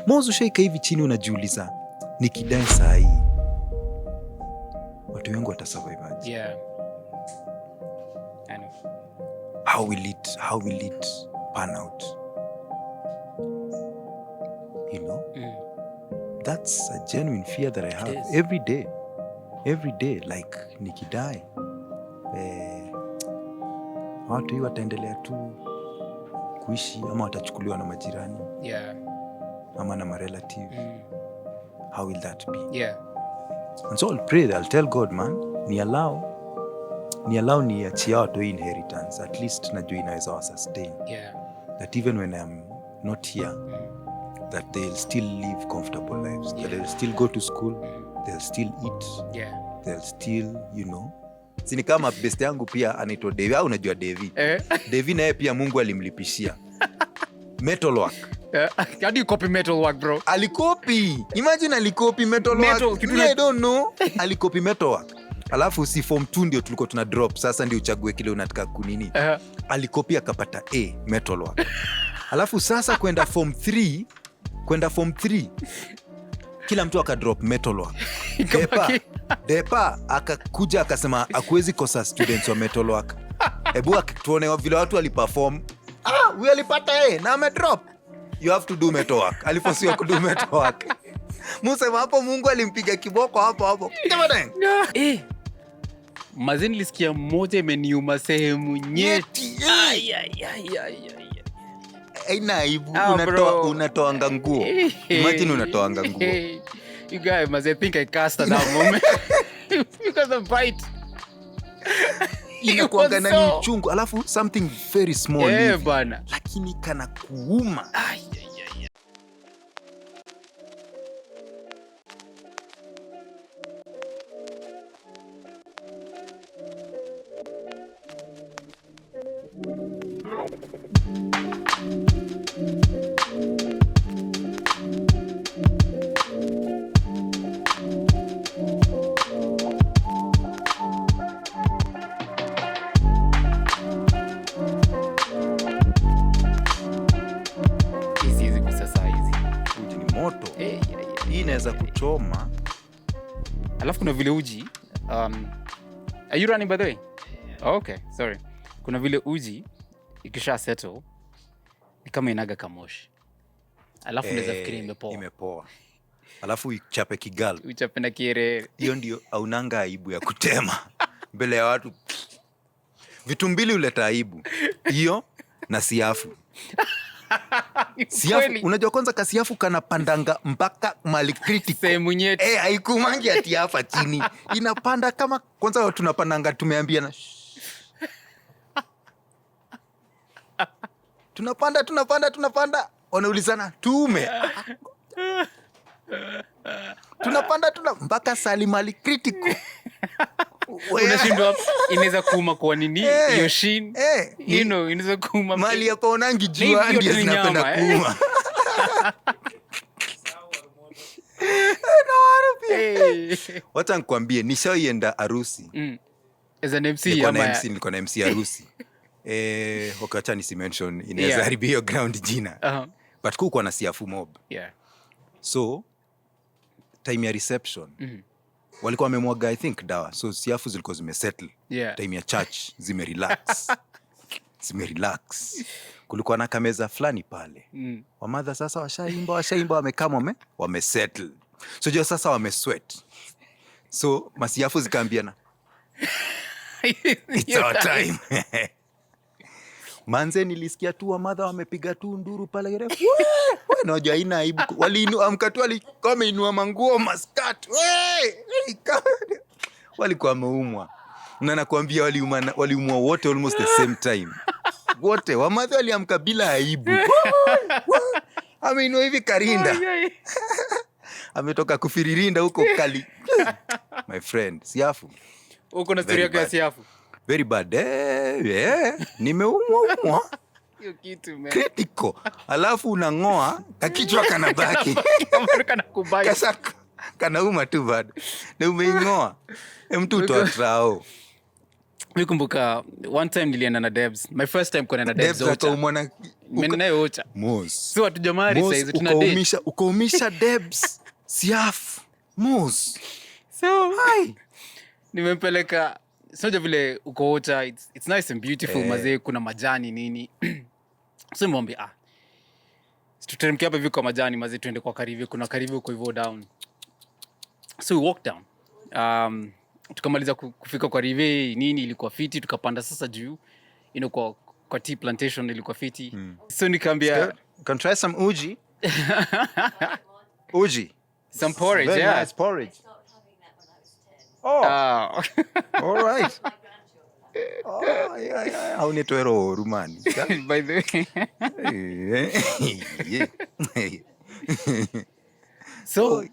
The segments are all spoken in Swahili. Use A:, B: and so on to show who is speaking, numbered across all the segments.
A: Mozo shaika hivi chini unajiuliza nikidai saa hii watu wengi watasurvive aje?
B: Yeah. I know.
A: How will it pan out? You know? That's a genuine fear that I have every day like nikidai watu hii wataendelea tu kuishi ama watachukuliwa na majirani ama na marelative. How will that be? And so I'll pray, I'll tell God, man, ni allow niachia watu hii inheritance, at least najua inaweza wa sustain, that even when I'm not here, that they'll still live comfortable lives, that they'll still go to school, they'll still eat, they'll still, you know. Sini kama best yangu pia anaitwa Devi, au unajua Devi? Devi naye pia Mungu alimlipishia metal work.
B: How do you copy metal work, bro?
A: Alikopi. Imagine alikopi metal work. I don't know. Alikopi metal work. Alafu si form 2 ndio tulikuwa tuna drop. Sasa ndio uchague kile unataka kunini. Alikopi akapata A metal work. Alafu sasa kwenda form 3 kila mtu akadrop metal work. Depa akakuja akasema akuwezi kosa students wa metal work. Ebu akituone vile watu waliperform. We alipata A na amedrop. You have to do metal work. Alifosiwa kudo metal work. Musema hapo Mungu alimpiga kiboko hapo.
B: Mazeni lisikia moja imeniuma sehemu nyeti.
A: Aina aibu unatoanga nguo. Imagine unatoanga nguo.
B: You guys must think I cast at that moment. Because of bite.
A: Inakuanga na uchungu. Alafu something very small.
B: Bana.
A: Lakini kana kuuma. Hii inaweza kuchoma.
B: Alafu kuna vile uji. Are you running by the way? Oh, okay, sorry. Kuna vile uji ikisha settle ni kama inaga kamoshi. Alafu unaweza fikiria
A: imepoa. Alafu ichape kigal.
B: Uchape na kiere. Hiyo
A: ndio haunanga aibu ya kutema mbele ya watu. Vitu mbili huleta aibu. Hiyo na siafu. Siafu, unajua kwanza kasiafu kanapandanga mpaka mali critical.
B: Sehemu nyeti.
A: Haikumangi ati hapa chini. Inapanda kama kwanza tunapandanga tumeambiana. Tunapanda. Wanaulizana tume. Tunapanda mpaka salimali critical.
B: Unashindwa inaweza kuuma kwa nini? Hiyo shin. You know, inaweza kuuma.
A: Mali hapa onangi jua ndio zinapenda kuuma. Wacha nikwambie nishaenda harusi.
B: As an MC
A: nilikuwa na MC harusi. Wacha nisimention inaweza haribia hiyo ground jina. But kuko na siafu mob. So time ya reception. Walikuwa wamemwaga I think dawa. So siafu zilikuwa zimesettle. Time ya church zimerelax. Kulikuwa na kameza fulani pale. Wamadha sasa washaimba wamekama wamesettle. So jua sasa wamesweat. So masiafu zikaambiana. It's our time. Manze nilisikia tu wamadha wamepiga tu nduru pale gerefu. Unajua haina aibu. Waliamka tu walikuwa wameinua manguo maskat. Walikuwa wameumwa. Na nakwambia waliumwa wote almost the same time. Wote wamadha waliamka bila aibu. Ameinua hivi karinda. Ametoka kufiririnda huko kali. My friend, siafu.
B: Uko na story ya siafu?
A: Very bad. Nimeumwa.
B: Hiyo kitu man.
A: Critical. Alafu unangoa kakichwa kanabaki.
B: Kana kubaki.
A: Kasa kanauma tu bado. Na umeingoa. Mtu utoa.
B: Nikumbuka one time nilienda na Debs. My first time kwenda na Debs.
A: Debs akaumwa na
B: Nimenayo ocha.
A: Mos.
B: So hatujamari saizi tuna date.
A: Ukaumisha Debs. Siaf. Mos.
B: So nimempeleka soja vile uko ocha, it's nice and beautiful mazee, kuna majani nini. So nimwambia tuteremke hapa hivi kwa majani mazee, tuende kwa Karivi, kuna Karivi uko hivyo down. So we walk down. Tukamaliza kufika kwa Rive nini, ilikuwa fiti, tukapanda sasa juu kwa tea plantation, ilikuwa fiti. So nikamwambia
A: can try some uji. Uji,
B: some porridge.
A: Very nice porridge. All right. How need to ero rumani.
B: By the way. So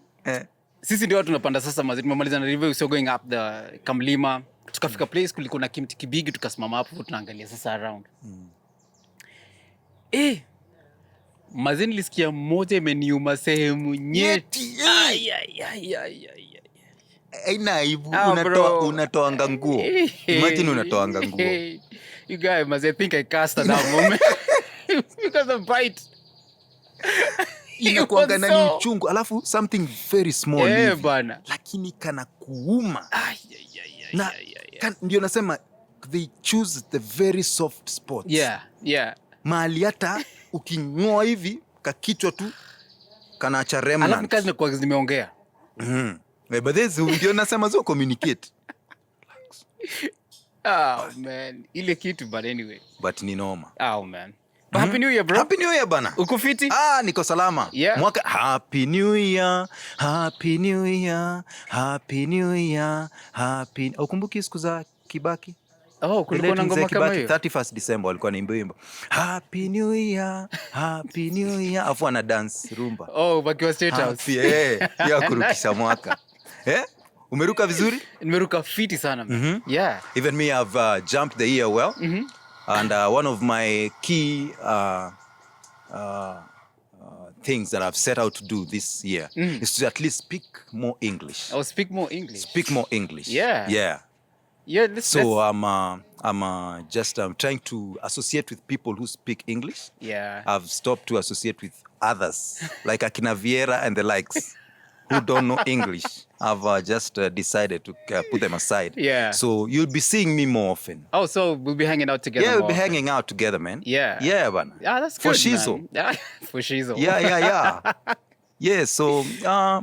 B: sisi ndio tunapanda sasa mazi, tumemaliza na Rive, so going up the kamlima, tukafika place kulikuwa na kimti kibigi, tukasimama hapo tunaangalia sasa around. Mazi nilisikia moja imeniuma sehemu nyeti.
A: Aina aibu, unatoanga nguo. Imagine unatoanga nguo.
B: You guys, mazi, I think I cast at that moment. Because of bite.
A: Inakuanga nani uchungu, alafu something very small hivi.
B: Bana.
A: Lakini kana kuuma. Na ndio nasema they choose the very soft spots.
B: Yeah.
A: Mahali hata ukingoa hivi kakichwa tu kana acha remnant.
B: Alafu kazi kwa zimeongea.
A: But this ndio nasema zo communicate.
B: Man, ile kitu, but anyway.
A: But ni noma.
B: Man. Happy New Year, bro.
A: Happy New Year bana.
B: Uko fiti?
A: Niko salama.
B: Yeah.
A: Mwaka Happy New Year. Happy New Year. Happy New Year. Happy. Ukumbuki siku za Kibaki?
B: Kulikuwa na ngoma kama hiyo.
A: 31st December walikuwa naimba wimbo. Happy New Year. Happy New Year. Afu ana dance rumba.
B: Bakiwa State House.
A: Ya kurukisha mwaka. Umeruka vizuri?
B: Nimeruka fiti sana. Yeah.
A: Even me I've jumped the year well. And one of my key things that I've set out to do this year is to at least speak more English.
B: Speak more English.
A: Speak more English.
B: Yeah.
A: So I'm just trying to associate with people who speak English.
B: Yeah.
A: I've stopped to associate with others like Akina Vieira and the likes who don't know English. I've just decided to put them aside.
B: Yeah.
A: So you'll be seeing me more often.
B: So we'll be hanging out together.
A: Yeah, we'll be hanging out together, man.
B: Yeah,
A: man.
B: That's good,
A: for Shizo.
B: Man. For Shizo.
A: Yeah. Yeah, so,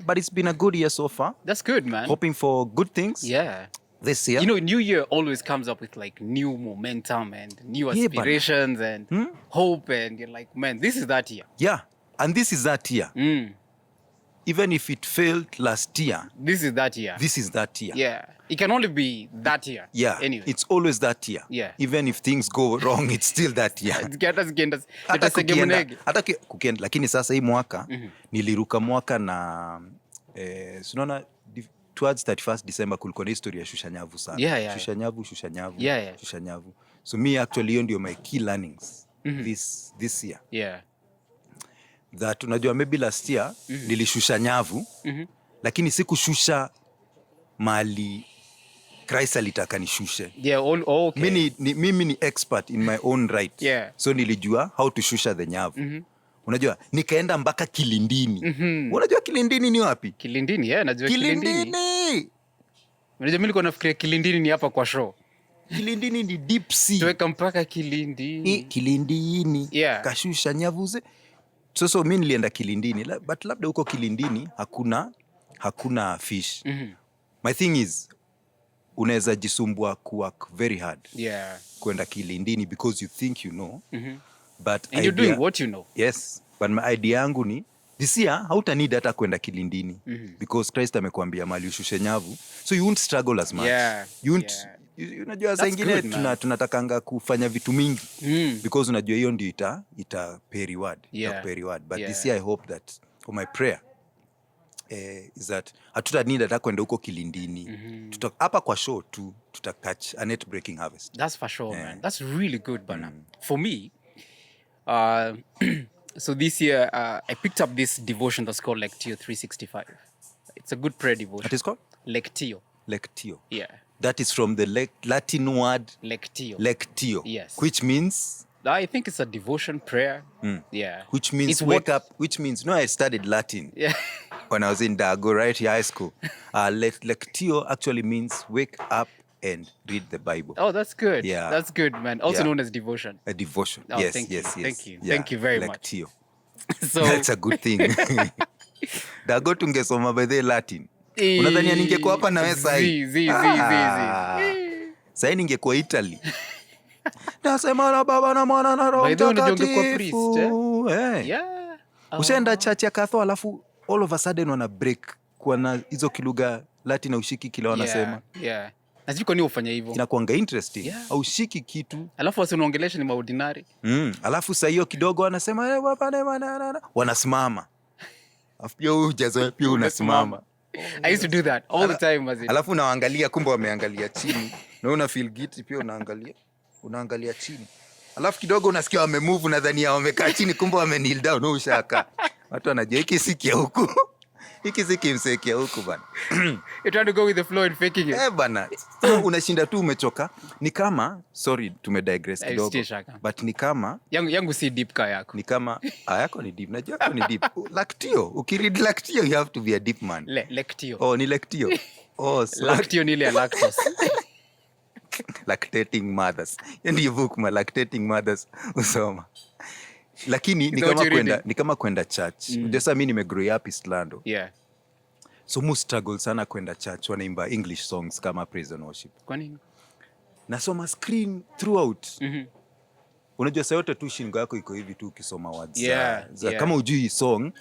A: but it's been a good year so far.
B: That's good, man.
A: Hoping for good things.
B: Yeah.
A: This year.
B: New year always comes up with like new momentum and new aspirations and hope, and you're like, man, this is that year.
A: Yeah, and this is that year. Even if it failed last year.
B: This is that year.
A: This is that year.
B: Yeah. It can only be that year.
A: Yeah.
B: Anyway.
A: It's always that year.
B: Yeah.
A: Even if things go wrong, it's still that year.
B: Hata
A: kukienda. Lakini sasa hii mwaka, niliruka mwaka na, sunaona, towards 31st December kulikuwa na historia ya shushanyavu sana.
B: Yeah.
A: Shushanyavu. So me actually hiyo ndio my key learnings this year.
B: Yeah.
A: That unajua maybe last year nilishusha nyavu lakini sikushusha mali Christ alitaka nishushe.
B: Yeah, okay.
A: Mimi ni expert in my own right.
B: Yeah.
A: So nilijua how to shusha the nyavu. Unajua nikaenda mpaka Kilindini. Unajua Kilindini ni wapi?
B: Kilindini, najua Kilindini. Unajua mimi nilikuwa nafikiria Kilindini ni hapa kwa show.
A: Kilindini ni deep sea.
B: Tuweka mpaka Kilindini.
A: Kilindini.
B: Yeah.
A: Kashusha nyavuze. So mimi nilienda Kilindini, but labda huko Kilindini hakuna fish. My thing is unaweza jisumbua work very hard.
B: Yeah.
A: Kwenda Kilindini because you think you know. But
B: and you're doing what you know.
A: Yes, but my idea yangu ni this year hauta need hata kwenda Kilindini because Christ amekuambia mali ushushe nyavu, so you won't struggle as much. You won't. Unajua saa ingine tunatakanga kufanya vitu mingi because unajua hiyo ndio ita pay reward. But this year I hope that, or my prayer is that hatuta need hata kwenda huko Kilindini. Hapa kwa show tu catch a net breaking harvest.
B: That's for sure, man. That's really good, Bana. For me, so this year I picked up this devotion that's called Lectio 365. It's a good prayer devotion.
A: What is called?
B: Lectio.
A: Yeah. That is from the Latin word
B: lectio.
A: Lectio.
B: Yes.
A: Which means
B: I think it's a devotion prayer. Yeah.
A: Which means
B: it's
A: wake up, which means, I studied Latin.
B: Yeah.
A: When I was in Dago, right here, high school. Lectio actually means wake up and read the Bible.
B: Oh, that's good.
A: Yeah.
B: That's good, man. Also known as devotion.
A: A devotion.
B: Oh,
A: yes,
B: thank
A: yes,
B: you.
A: yes.
B: Thank you.
A: Yeah.
B: Thank you very
A: Lectio.
B: much. So
A: that's a good thing. Dago tungesoma by the Latin. Unadhania ningekuwa hapa na wewe sahi? Sahi ningekuwa Italy. Nasema na Baba na Mwana na Roho Mtakatifu.
B: Yeah.
A: Ushaenda church ya Katho alafu all of a sudden wana break kwa na hizo kilugha Latin na ushiki kila wanasema.
B: Yeah. Najua kwa nini ufanya hivyo.
A: Inakuanga interesting. Au ushiki kitu.
B: Alafu wasinaongelesha ni maordinary.
A: Alafu saa hiyo kidogo wanasema wanasimama. Alafu pia ujazo pia unasimama.
B: I used to do that all the time as it.
A: Alafu unaangalia kumbe wameangalia chini. Na una feel guilty pia unaangalia chini. Alafu kidogo unasikia wamemove nadhania wamekaa chini kumbe wameneel down ushaka. Watu wanajua hiki siki ya huku. Hiki siki mseki ya huku bana.
B: You're trying to go with the flow and faking it.
A: Bana. Unashinda tu umechoka. Ni kama tumedigress kidogo. But ni kama
B: yangu si deep ka yako.
A: Ni kama yako ni deep. Najua yako ni deep. Lectio. Ukiread Lectio you have to be a deep man.
B: Lectio.
A: Oh, ni Lectio. Oh,
B: Lectio ni ile lactose.
A: Lactating mothers. Ndio book ma lactating mothers usoma. Lakini ni kama kwenda church. Unajua sasa mimi nimegrow up Islando.
B: Yeah.
A: So mu struggle sana kwenda church wanaimba English songs kama praise and worship.
B: Kwa nini?
A: Nasoma screen throughout. Unajua saa yote tu shingo yako iko hivi tu ukisoma words. Kama ujui song,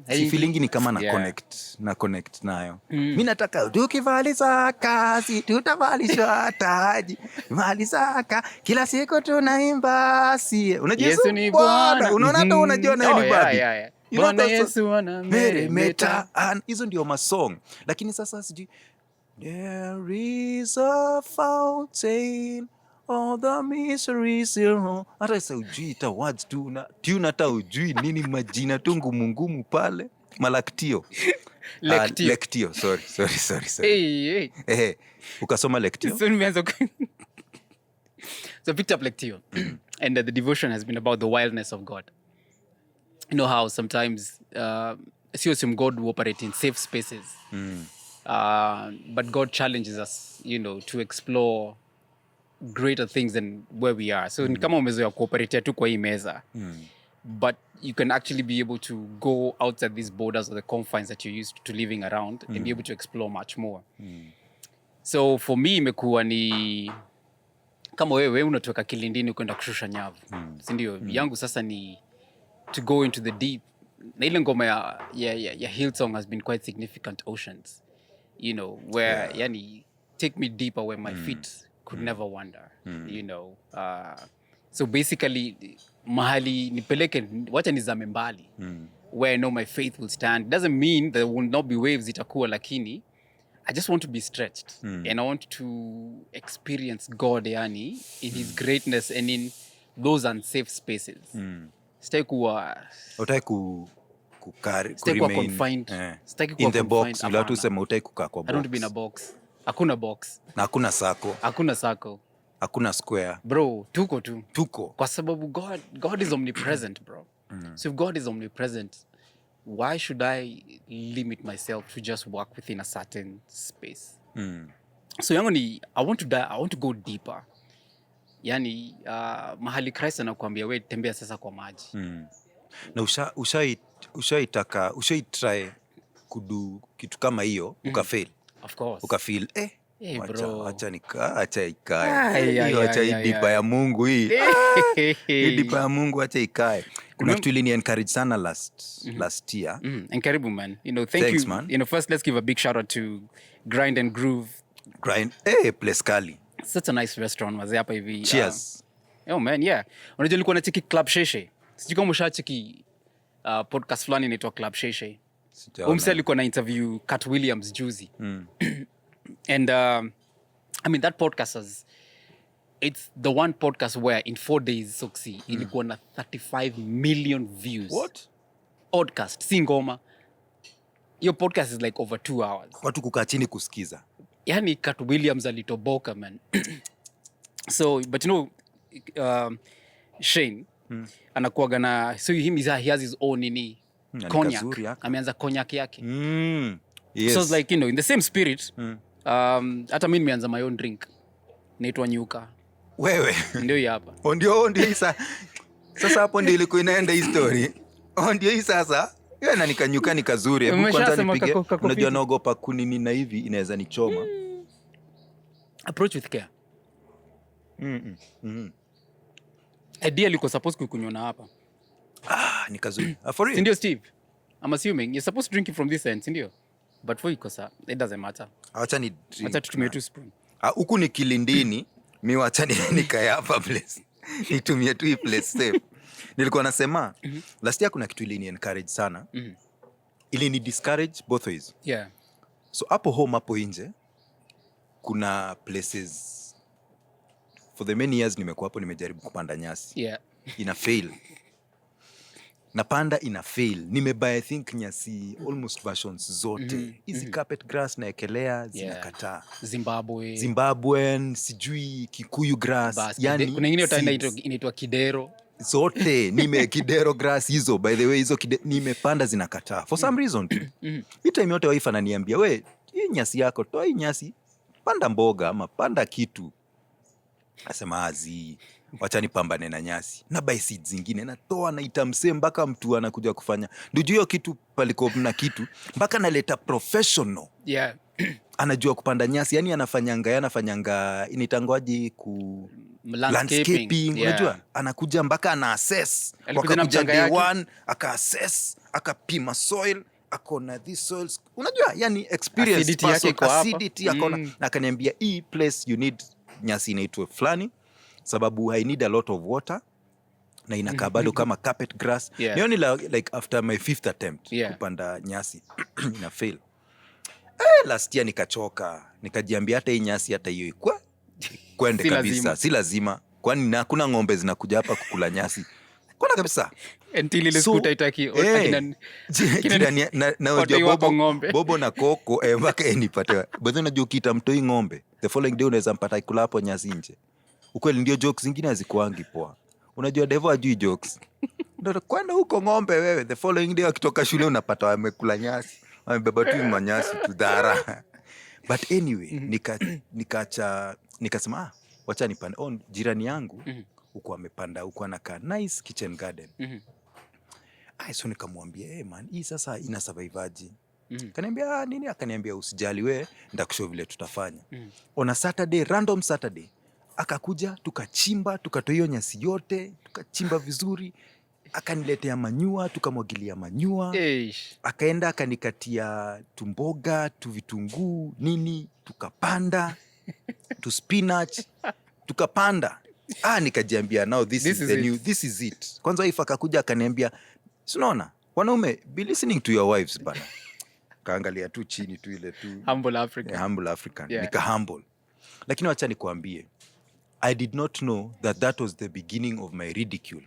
A: si feelingi ni kama na connect nayo. Mimi nataka tukivaliza kazi tutavalishwa taji. Malizaka kila siku tunaimba si. Unajua
B: Yesu ni Bwana.
A: Unaona hata unajua na ni babi.
B: Bwana Yesu anameremeta.
A: Hizo ndio masong. Lakini sasa sijui there is a fountain all the misery still. Hata sasa ujui ita words tu na tune hata ujui nini majina tu ngumu pale. Malaktio. Lectio. Sorry. Ukasoma Lectio?
B: So picked up Lectio. And the devotion has been about the wildness of God. You know how sometimes some God will operate in safe spaces. But God challenges us, to explore greater things than where we are. So ni kama umezoea kuoperate tu kwa hii meza. But you can actually be able to go outside these borders or the confines that you're used to living around and be able to explore much more. So for me imekuwa ni kama wewe unatoka kilindini kwenda kushusha nyavu. Si ndio? Yangu sasa ni to go into the deep. Na ile ngoma ya Hillsong has been quite significant, Oceans. Where yani take me deeper where my feet could never wander. So basically mahali nipeleke wacha nizame mbali. Where I know my faith will stand. Doesn't mean there will not be waves itakuwa, lakini I just want to be stretched. And I want to experience God in his greatness and in those unsafe spaces. Stay kuwa confined.
A: In the box. Ila tu sema utai kukaa kwa box.
B: I don't want to be in a box. Hakuna box.
A: Na hakuna sako. Hakuna square.
B: Bro, tuko.
A: Kwa
B: sababu God is omnipresent, bro. So if God is omnipresent, why should I limit myself to just work within a certain space? So yangu ni I want to go deeper. Yani mahali Christ anakuambia wewe tembea sasa kwa maji.
A: Na ushaitry kudu kitu kama hiyo ukafail.
B: Of course.
A: Ukafeel acha ikae. Acha hii dipa ya Mungu hii. Hii dipa ya Mungu acha ikae. Kuna kitu ilini encourage sana last year.
B: And karibu man. Thank
A: Thanks,
B: you.
A: Man.
B: First let's give a big shout out to Grind and Groove.
A: Place kali.
B: Such a nice restaurant was hapa hivi.
A: Cheers.
B: Man, yeah. Unajua nilikuwa na cheki Club Sheshe. Sijui kama ushacheki podcast fulani inaitwa Club Sheshe. Umse alikuwa na interview Cat Williams juzi. And that podcast it's the one podcast where in 4 days Soxxy ilikuwa na 35 million views.
A: What?
B: Podcast, si ngoma. Your podcast is like over 2 hours.
A: Watu kukaa chini kusikiza.
B: Yani Cat Williams alitoboka, man. So, but Shane anakuaga na so he has his own cognac. Ameanza cognac yake.
A: Yes.
B: So it's like, in the same spirit, hata mimi nimeanza my own drink. Naitwa Nyuka.
A: Wewe.
B: Ndio hii hapa.
A: Ndio sasa hapo ndio ilikuwa inaenda hii story. Ndio hii sasa. Yeye na nikanyuka ni kazuri. Hebu kwanza nipige. Unajua naogopa kunini na hivi inaweza nichoma.
B: Approach with care. Idea liko supposed kukunywa na hapa.
A: Ni kazuri. For real.
B: Sindio Steve? I'm assuming you're supposed to drink it from this end, sindio? But for you kosa, it doesn't matter.
A: Acha ni drink.
B: Acha tutumie 2 spoon.
A: Huku ni Kilindini, mimi wacha nikaya hapa place. Nitumie tu hii place safe. Nilikuwa nasema last year kuna kitu ilini encourage sana. Ili ni discourage both ways.
B: Yeah.
A: So hapo home hapo nje kuna places for the many years nimekuwa hapo nimejaribu kupanda nyasi.
B: Yeah.
A: Ina fail. Napanda ina fail. Nimebuy I think nyasi almost versions zote. Hizi carpet grass naekelea zinakataa. Zimbabwean, sijui Kikuyu grass.
B: Yani kuna nyingine inaitwa Kidero.
A: Zote Kidero grass hizo by the way hizo nimepanda zinakataa. For some reason tu. Hii time yote wife ananiambia, "We, hii nyasi yako toa hii nyasi, panda mboga ama panda kitu." Asema azi, wacha nipambane na nyasi. Na buy seeds zingine natoa na itamsee mpaka mtu anakuja kufanya. Ndio hiyo kitu paliko na kitu mpaka naleta professional.
B: Yeah.
A: Anajua kupanda nyasi, yani anafanyanga initangwaje landscaping. Unajua anakuja mpaka ana assess. Wakakuja day 1 aka assess, akapima soil, akona these soils. Unajua yani experience acidity akona na akaniambia hii place you need nyasi inaitwa fulani sababu I need a lot of water na inakaa bado kama carpet grass. Nioni like after my 5th attempt kupanda nyasi ina fail. Last year nikachoka, nikajiambia hata hii nyasi hata hiyo kwende kabisa, si lazima. Kwani hakuna ng'ombe zinakuja hapa kukula nyasi. Kwenda kabisa.
B: Until ile skuta itaki
A: na bobo na koko mpaka nipate. Bado unajua kita mtoi ng'ombe. The following day unaweza mpata ikula hapo nyasi nje. Ukweli ndio jokes zingine hazikuangi poa. Unajua Devo ajui jokes. Ndio kwenda huko ng'ombe wewe. The following day akitoka shule unapata wamekula nyasi. Wamebeba tu manyasi tu dhara. But anyway, nikasema wacha nipande. Jirani yangu huko amepanda, huko anakaa nice kitchen garden. So nikamwambia, man, hii sasa ina survive aje? Kaniambia nini? Akaniambia usijali wewe, ndakushow vile tutafanya. On a Saturday, random Saturday, akakuja tukachimba, tukatoa hiyo nyasi yote, tukachimba vizuri. Akaniletea manyua, tukamwagilia manyua. Akaenda akanikatia tumboga, tuvitunguu, nini, tukapanda, tu spinach, tukapanda. Nikajiambia now this is it. Kwanza wife akakuja akaniambia, "Unaona, wanaume be listening to your wives bana." Kaangalia tu chini tu ile tu
B: humble African.
A: Humble African. Yeah. Nika humble. Lakini wacha nikuambie, I did not know that was the beginning of my ridicule.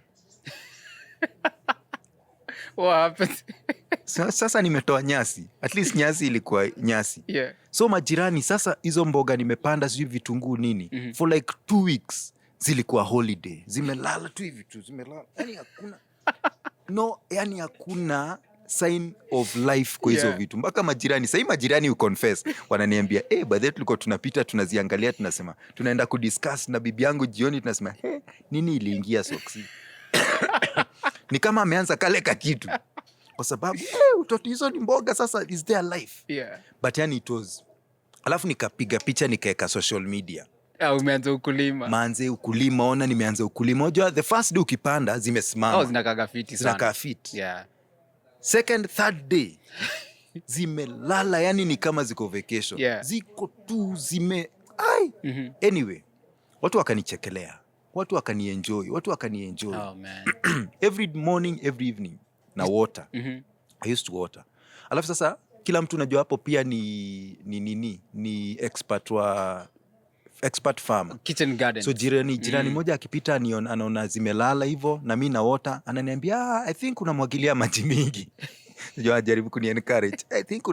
B: What happened?
A: Sasa nimetoa nyasi. At least nyasi ilikuwa nyasi.
B: Yeah.
A: So majirani sasa hizo mboga nimepanda sijui vitunguu nini. For like 2 weeks zilikuwa holiday. Zimelala tu hivi tu, zimelala. Yani hakuna sign of life kwa hizo vitu. Mpaka majirani, sasa majirani uconfess, wananiambia, by the way tulikuwa tunapita tunaziangalia tunasema, tunaenda kudiscuss na bibi yangu jioni tunasema, nini iliingia Soxxy? Ni kama ameanza kale kitu. Kwa sababu utoto hizo ni mboga sasa is their life.
B: Yeah.
A: But yani it was. Alafu nikapiga picha nikaeka social media.
B: Umeanza ukulima.
A: Maanze ukulima, ona nimeanza ukulima. Unajua the first day ukipanda zimesimama.
B: Zinakaga fiti sana.
A: Zinakaa fit.
B: Yeah.
A: Second, third day zimelala, yani ni kama ziko vacation.
B: Yeah.
A: Ziko tu Anyway, watu wakanichekelea. Watu wakanienjoy.
B: Oh man.
A: Every morning, every evening na water. I used to water. Alafu sasa kila mtu unajua hapo pia ni expert farmer.
B: Kitchen garden.
A: So jirani moja akipita anaona zimelala hivyo na mimi na water, ananiambia I think unamwagilia maji mingi. Sijua ajaribu kuni-encourage. I think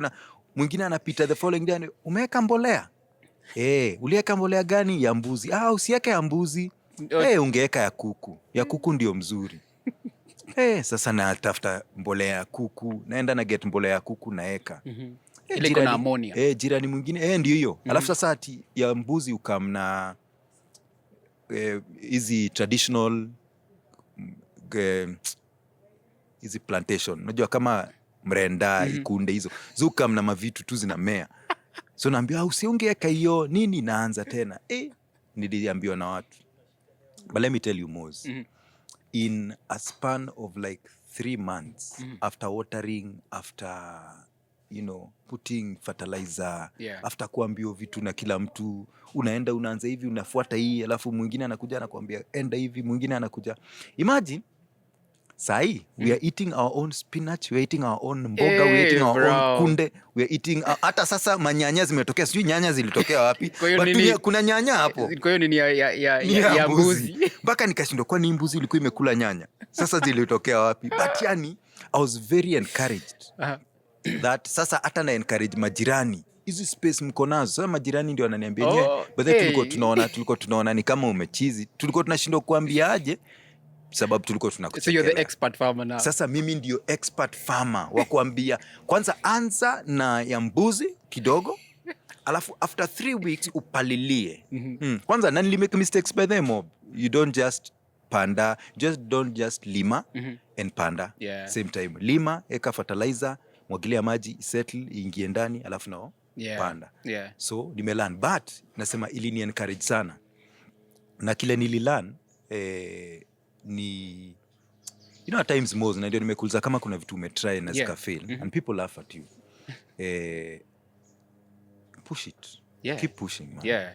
A: mwingine anapita the following day, umeweka mbolea? Uliweka mbolea gani? Ya mbuzi. Usiweke ya mbuzi. Ungeeka ya kuku. Ya kuku ndio mzuri. Sasa natafuta mbolea ya kuku, naenda na get mbolea ya kuku naeka.
B: Ile kuna ammonia.
A: Jirani mwingine ndio hiyo. Alafu sasa ati ya mbuzi ukamna hizi traditional hizi plantation. Unajua kama mrenda, ikunde hizo. Zukamna mavitu tu zinamea. So naambiwa usiongeka hiyo nini naanza tena. Niliambiwa na watu. But let me tell you Moz. In a span of like 3 months after watering, after putting fertilizer, after kuambiwa vitu na kila mtu, unaenda unaanza hivi, unafuata hii, alafu mwingine anakuja anakuambia enda hivi, mwingine anakuja. Imagine sahi we are eating our own spinach, we are eating our own mboga, we are eating our own kunde, we are eating hata sasa manyanya zimetokea, sijui nyanya zilitokea wapi. But kuna nyanya hapo.
B: Kwa hiyo nini ya mbuzi.
A: Mpaka nikashindwa kwa ni mbuzi ilikuwa imekula nyanya. Sasa zilitokea wapi? But yani I was very encouraged. That sasa hata na encourage majirani. Hizi space mko nazo. Sasa majirani ndio wananiambia tulikuwa tunaona ni kama umechizi. Tulikuwa tunashindwa kuambia aje. Sababu tulikuwa tunakuchekea.
B: So you're the expert farmer now.
A: Sasa mimi ndio expert farmer wa kuambia kwanza anza na ya mbuzi kidogo, alafu after 3 weeks upalilie. Kwanza na nilimake mistakes by them mob. You don't just panda, don't just lima and panda same time. Lima, eka fertilizer, mwagilia maji, settle, ingie ndani, alafu nao panda. So nimelearn, but nasema ili ni encourage sana. Na kile nililearn ni at times Moz, na ndio nimekuuliza kama kuna vitu umetry na zika fail and people laugh at you. Push it. Keep pushing, man.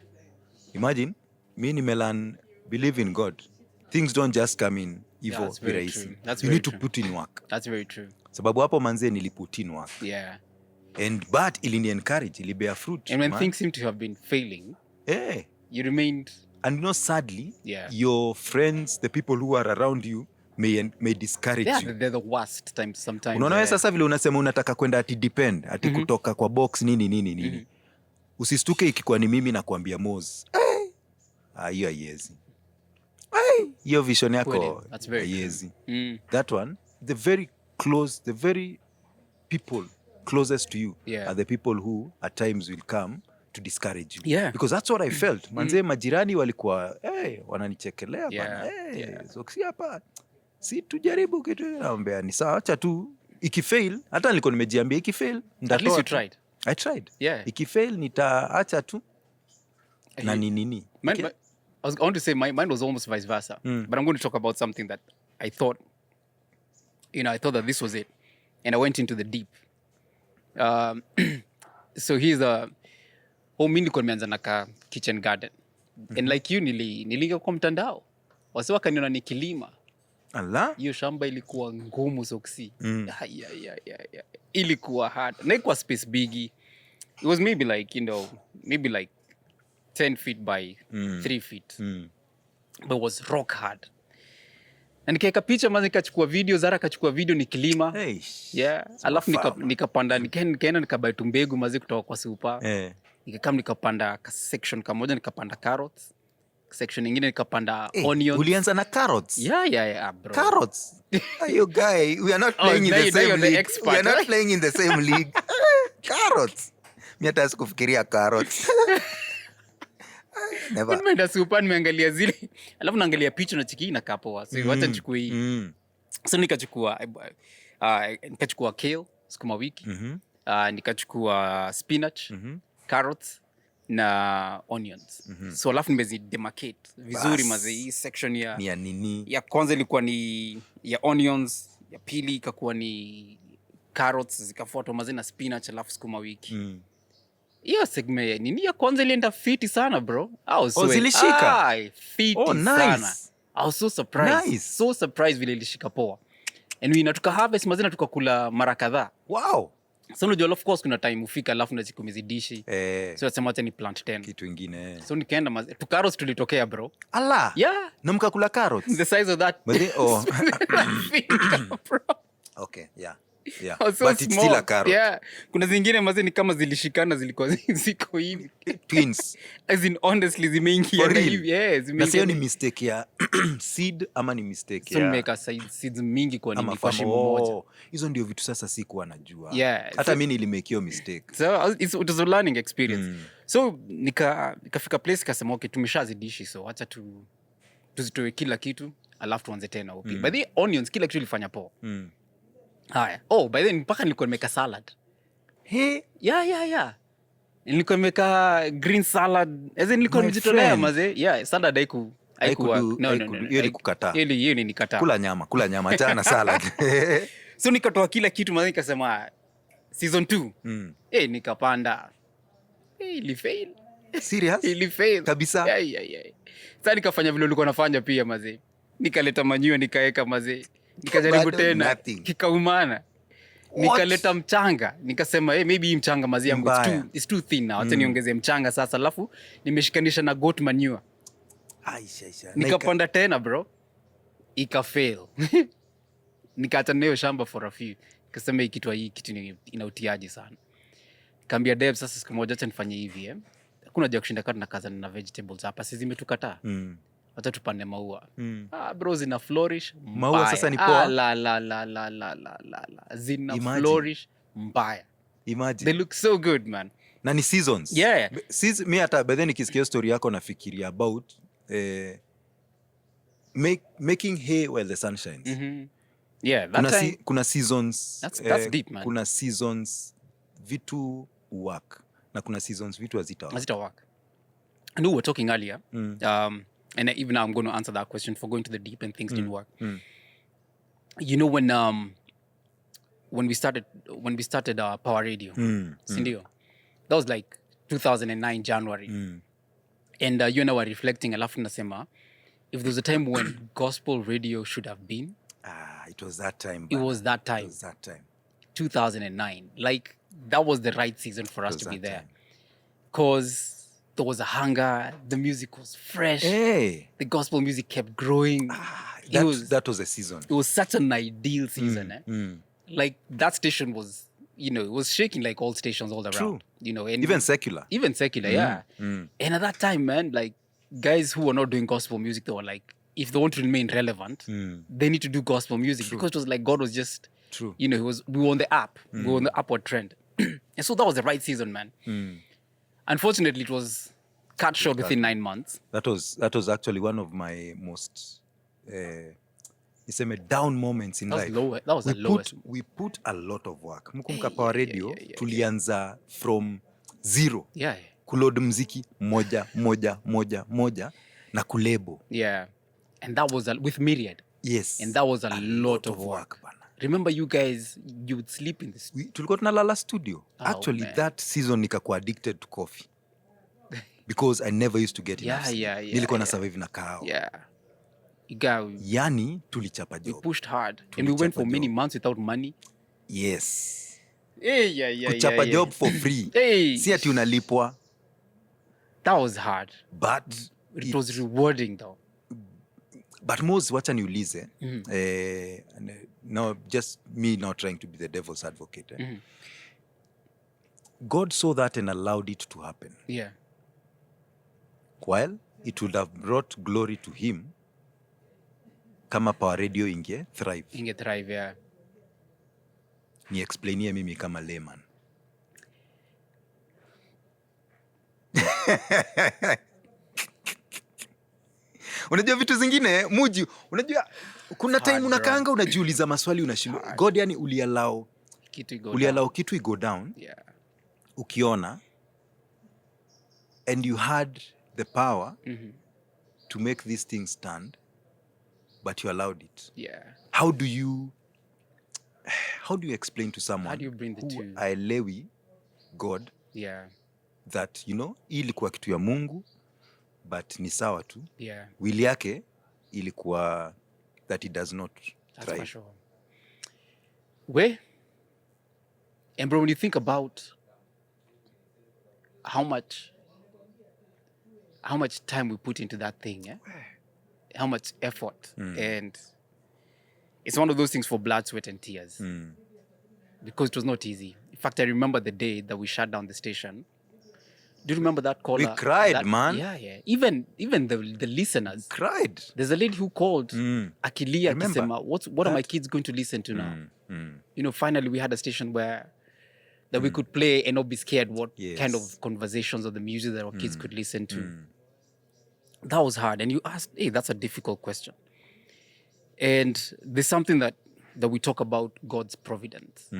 A: Imagine me nimelearn believe in God. Things don't just come in hivyo virahisi. You need to put in work.
B: That's very true.
A: Sababu hapo manze niliput in work. And but ilini encourage, ili bear fruit.
B: And when things seem to have been failing, you remained.
A: And sadly, your friends, the people who are around you may discourage you.
B: They're the worst times sometimes.
A: Unaona sasa vile unasema unataka kwenda ati depend, ati kutoka kwa box nini. Usistuke ikikuwa ni mimi na kuambia Moz. Hiyo haiwezi. Hiyo vision yako haiwezi. That one, the very people closest to you are the people who at times will come to discourage you. Because that's what I felt. Manze majirani walikuwa wananichekelea bana. Soxxy hapa. Si tujaribu kitu, naambia ni sawa, acha tu. Ikifail, hata nilikuwa nimejiambia ikifail
B: at least you tried.
A: I tried. Ikifail nitaacha tu. Na nini.
B: I want to say mine was almost vice versa. But I'm going to talk about something that I thought that this was it. And I went into the deep. So here's mimi nilikuwa nimeanza na kitchen garden. And like you niliingia kwa mtandao. Wase wakaniona nikilima.
A: Allah.
B: Hiyo shamba ilikuwa ngumu Soxxy. Ilikuwa hard. Na ilikuwa space bigi. It was maybe like 10 feet by 3 feet. But it was rock hard. Na nikaeka picha mazi nikachukua video, Zara kachukua video nikilima. Alafu nikapanda, nikaenda nikabuy mbegu mazi kutoka kwa super. Nikakam nikapanda section kamoja, nikapanda carrots. Section nyingine nikapanda onions.
A: Ulianza na carrots?
B: Yeah, bro.
A: Carrots? You guy, we are not playing in the same league. We are not playing in the same league. Carrots. Mimi hata sikufikiria carrots. Never.
B: Nimeenda super nimeangalia zile. Alafu naangalia picha na chiki na kapoa. So wacha nichukue hii. So nikachukua kale, sukuma wiki. Nikachukua spinach, carrots na onions. So alafu nimezidemarcate vizuri maze. Hii section ya
A: nini?
B: Ya kwanza ilikuwa ni ya onions, ya pili ikakuwa ni carrots, zikafuatwa maze na spinach alafu sukuma wiki. Hiyo segment nini ya kwanza ilienda fiti sana bro.
A: Zilishika?
B: Fiti sana. I was so surprised.
A: Nice.
B: So surprised vile ilishika poa. And tuka harvest mazina tukakula mara kadhaa.
A: Wow.
B: So unajua of course kuna time ufika alafu nazikumizidishi. So nasema acha ni plant 10.
A: Kitu ingine.
B: So nikaenda carrots tulitokea bro.
A: Allah.
B: Yeah.
A: Na mkakula carrots?
B: The size of that.
A: Bro. Okay, yeah. Yeah.
B: I was so
A: But it's still a carrot.
B: Yeah. Kuna zingine maze ni kama zilishikana zilikuwa ziko hivi.
A: Twins.
B: As in honestly zimeingia
A: For
B: na
A: real?
B: hivi. Yeah,
A: Na
B: zimeingia.
A: sio ni mistake ya seed ama ni mistake
B: So
A: ya
B: nimeka seeds mingi kwa nini
A: ama
B: kwa shimo moja.
A: oh, hizo ndio vitu sasa sikuwa najua.
B: Yeah.
A: Hata mimi nilimake hiyo mistake.
B: So it was a learning experience. So nikafika place kasema okay tumeshazidishi so acha tuzitoe kila kitu alafu tuanze tena upya. By the onions kila kitu ilifanya poa. Haya. Oh, by then mpaka nilikuwa nimeka salad.
A: Hey,
B: Yeah. Nilikuwa nimeka green salad. As in nilikuwa nimejitolea maze. Yeah, salad haiku no.
A: Hiyo ni kukataa.
B: Hiyo ni nikataa.
A: Kula nyama achana na salad.
B: So nikatoa kila kitu maze nikasema season 2. Nikapanda. Ilifail.
A: Serious?
B: Ilifail.
A: Kabisa.
B: Yeah. Sasa nikafanya vile ulikuwa nafanya pia maze. Nikaleta manure nikaeka maze. Nikajaribu tena kikaumana. Nikaleta mchanga nikasema maybe hii mchanga mazi yangu it's too thin now acha niongeze mchanga sasa alafu nimeshikanisha na goat manure.
A: Aisha.
B: Nikapanda tena bro ikafail. Nikaacha nayo shamba for a few nikasema hii kitu inautiaje sana. Kaambia Deb sasa siku moja acha nifanye hivi hakuna haja kushinda kati na kaza na vegetables hapa sisi zimetukataa. Hata tupande maua. Bro zina flourish.
A: Maua sasa ni poa.
B: La. Zina flourish mbaya.
A: Imagine.
B: They look so good, man.
A: Na ni seasons.
B: Yeah.
A: Mimi hata by then nikisikia story yako nafikiria about making hay while the sun shines.
B: Yeah, that
A: kuna seasons.
B: That's deep, man.
A: Kuna seasons vitu work na kuna seasons vitu hazita
B: work. And we were talking earlier. And even now I'm going to answer that question for going to the deep and things didn't work. You know when we started Power Radio, sindio? That was like 2009 January. And you and I were reflecting alafu nasema if there was a time when gospel radio should have been,
A: it was that time.
B: It was that time. 2009. Like that was the right season for us to be there. Cause there was a hunger. The music was fresh. Hey. The gospel music kept growing.
A: That was a season.
B: It was such an ideal season. Like that station was, it was shaking like all stations all around.
A: True.
B: And
A: even secular.
B: Yeah. And at that time, man, like guys who were not doing gospel music, they were like, if they want to remain relevant, they need to do gospel music. True. Because it was like God was just,
A: True.
B: we were on the up. We were on the upward trend. And so that was the right season, man. Unfortunately, it was cut short within 9 months.
A: That was actually one of my most down moments in life.
B: That was the lowest.
A: We put a lot of work. Mkumbuka Power Radio tulianza from zero.
B: Yeah.
A: Kuload mziki moja na kulebo.
B: Yeah. And that was with Myriad.
A: Yes.
B: And that was a lot of work. Remember you guys, you would sleep in this.
A: Tulikuwa tunalala studio. Actually, man. That season nikakuwa addicted to coffee. Because I never used to get enough. Nilikuwa na survive na kawa.
B: Yeah.
A: Yani tulichapa job.
B: We pushed hard. And we went for many months without money.
A: Yes.
B: Kuchapa
A: job for free. Si ati unalipwa.
B: That was hard.
A: But
B: it was rewarding though.
A: But most wacha niulize. No, just me not trying to be the devil's advocate. God saw that and allowed it to happen.
B: Yeah.
A: While it would have brought glory to him, kama Power Radio inge thrive.
B: Yeah.
A: Ni explainie mimi kama layman. Unajua vitu zingine, unajua kuna time unakaanga unajiuliza maswali unashindwa. God yani uliallow kitu go down.
B: Yeah.
A: Ukiona and you had the power to make these things stand, but you allowed it.
B: Yeah.
A: How do you explain to someone
B: how do you bring the
A: who
B: two?
A: aelewi God?
B: Yeah.
A: That hii ilikuwa kitu ya Mungu but ni sawa tu.
B: Yeah.
A: Wili yake ilikuwa that it does not thrive.
B: That's for sure. And bro, when you think about how much time we put into that thing, how much effort, and it's one of those things for blood, sweat, and tears. because it was not easy. In fact, I remember the day that we shut down the station. Do you remember that caller?
A: We cried, man.
B: Yeah. Even the listeners
A: cried.
B: There's a lady who called akilia akisema, what are my kids going to listen to now? You know, finally we had a station where that we could play and not be scared what kind of conversations or the music that our kids could listen to. That was hard. And you asked, hey, that's a difficult question. And there's something that we talk about, God's providence.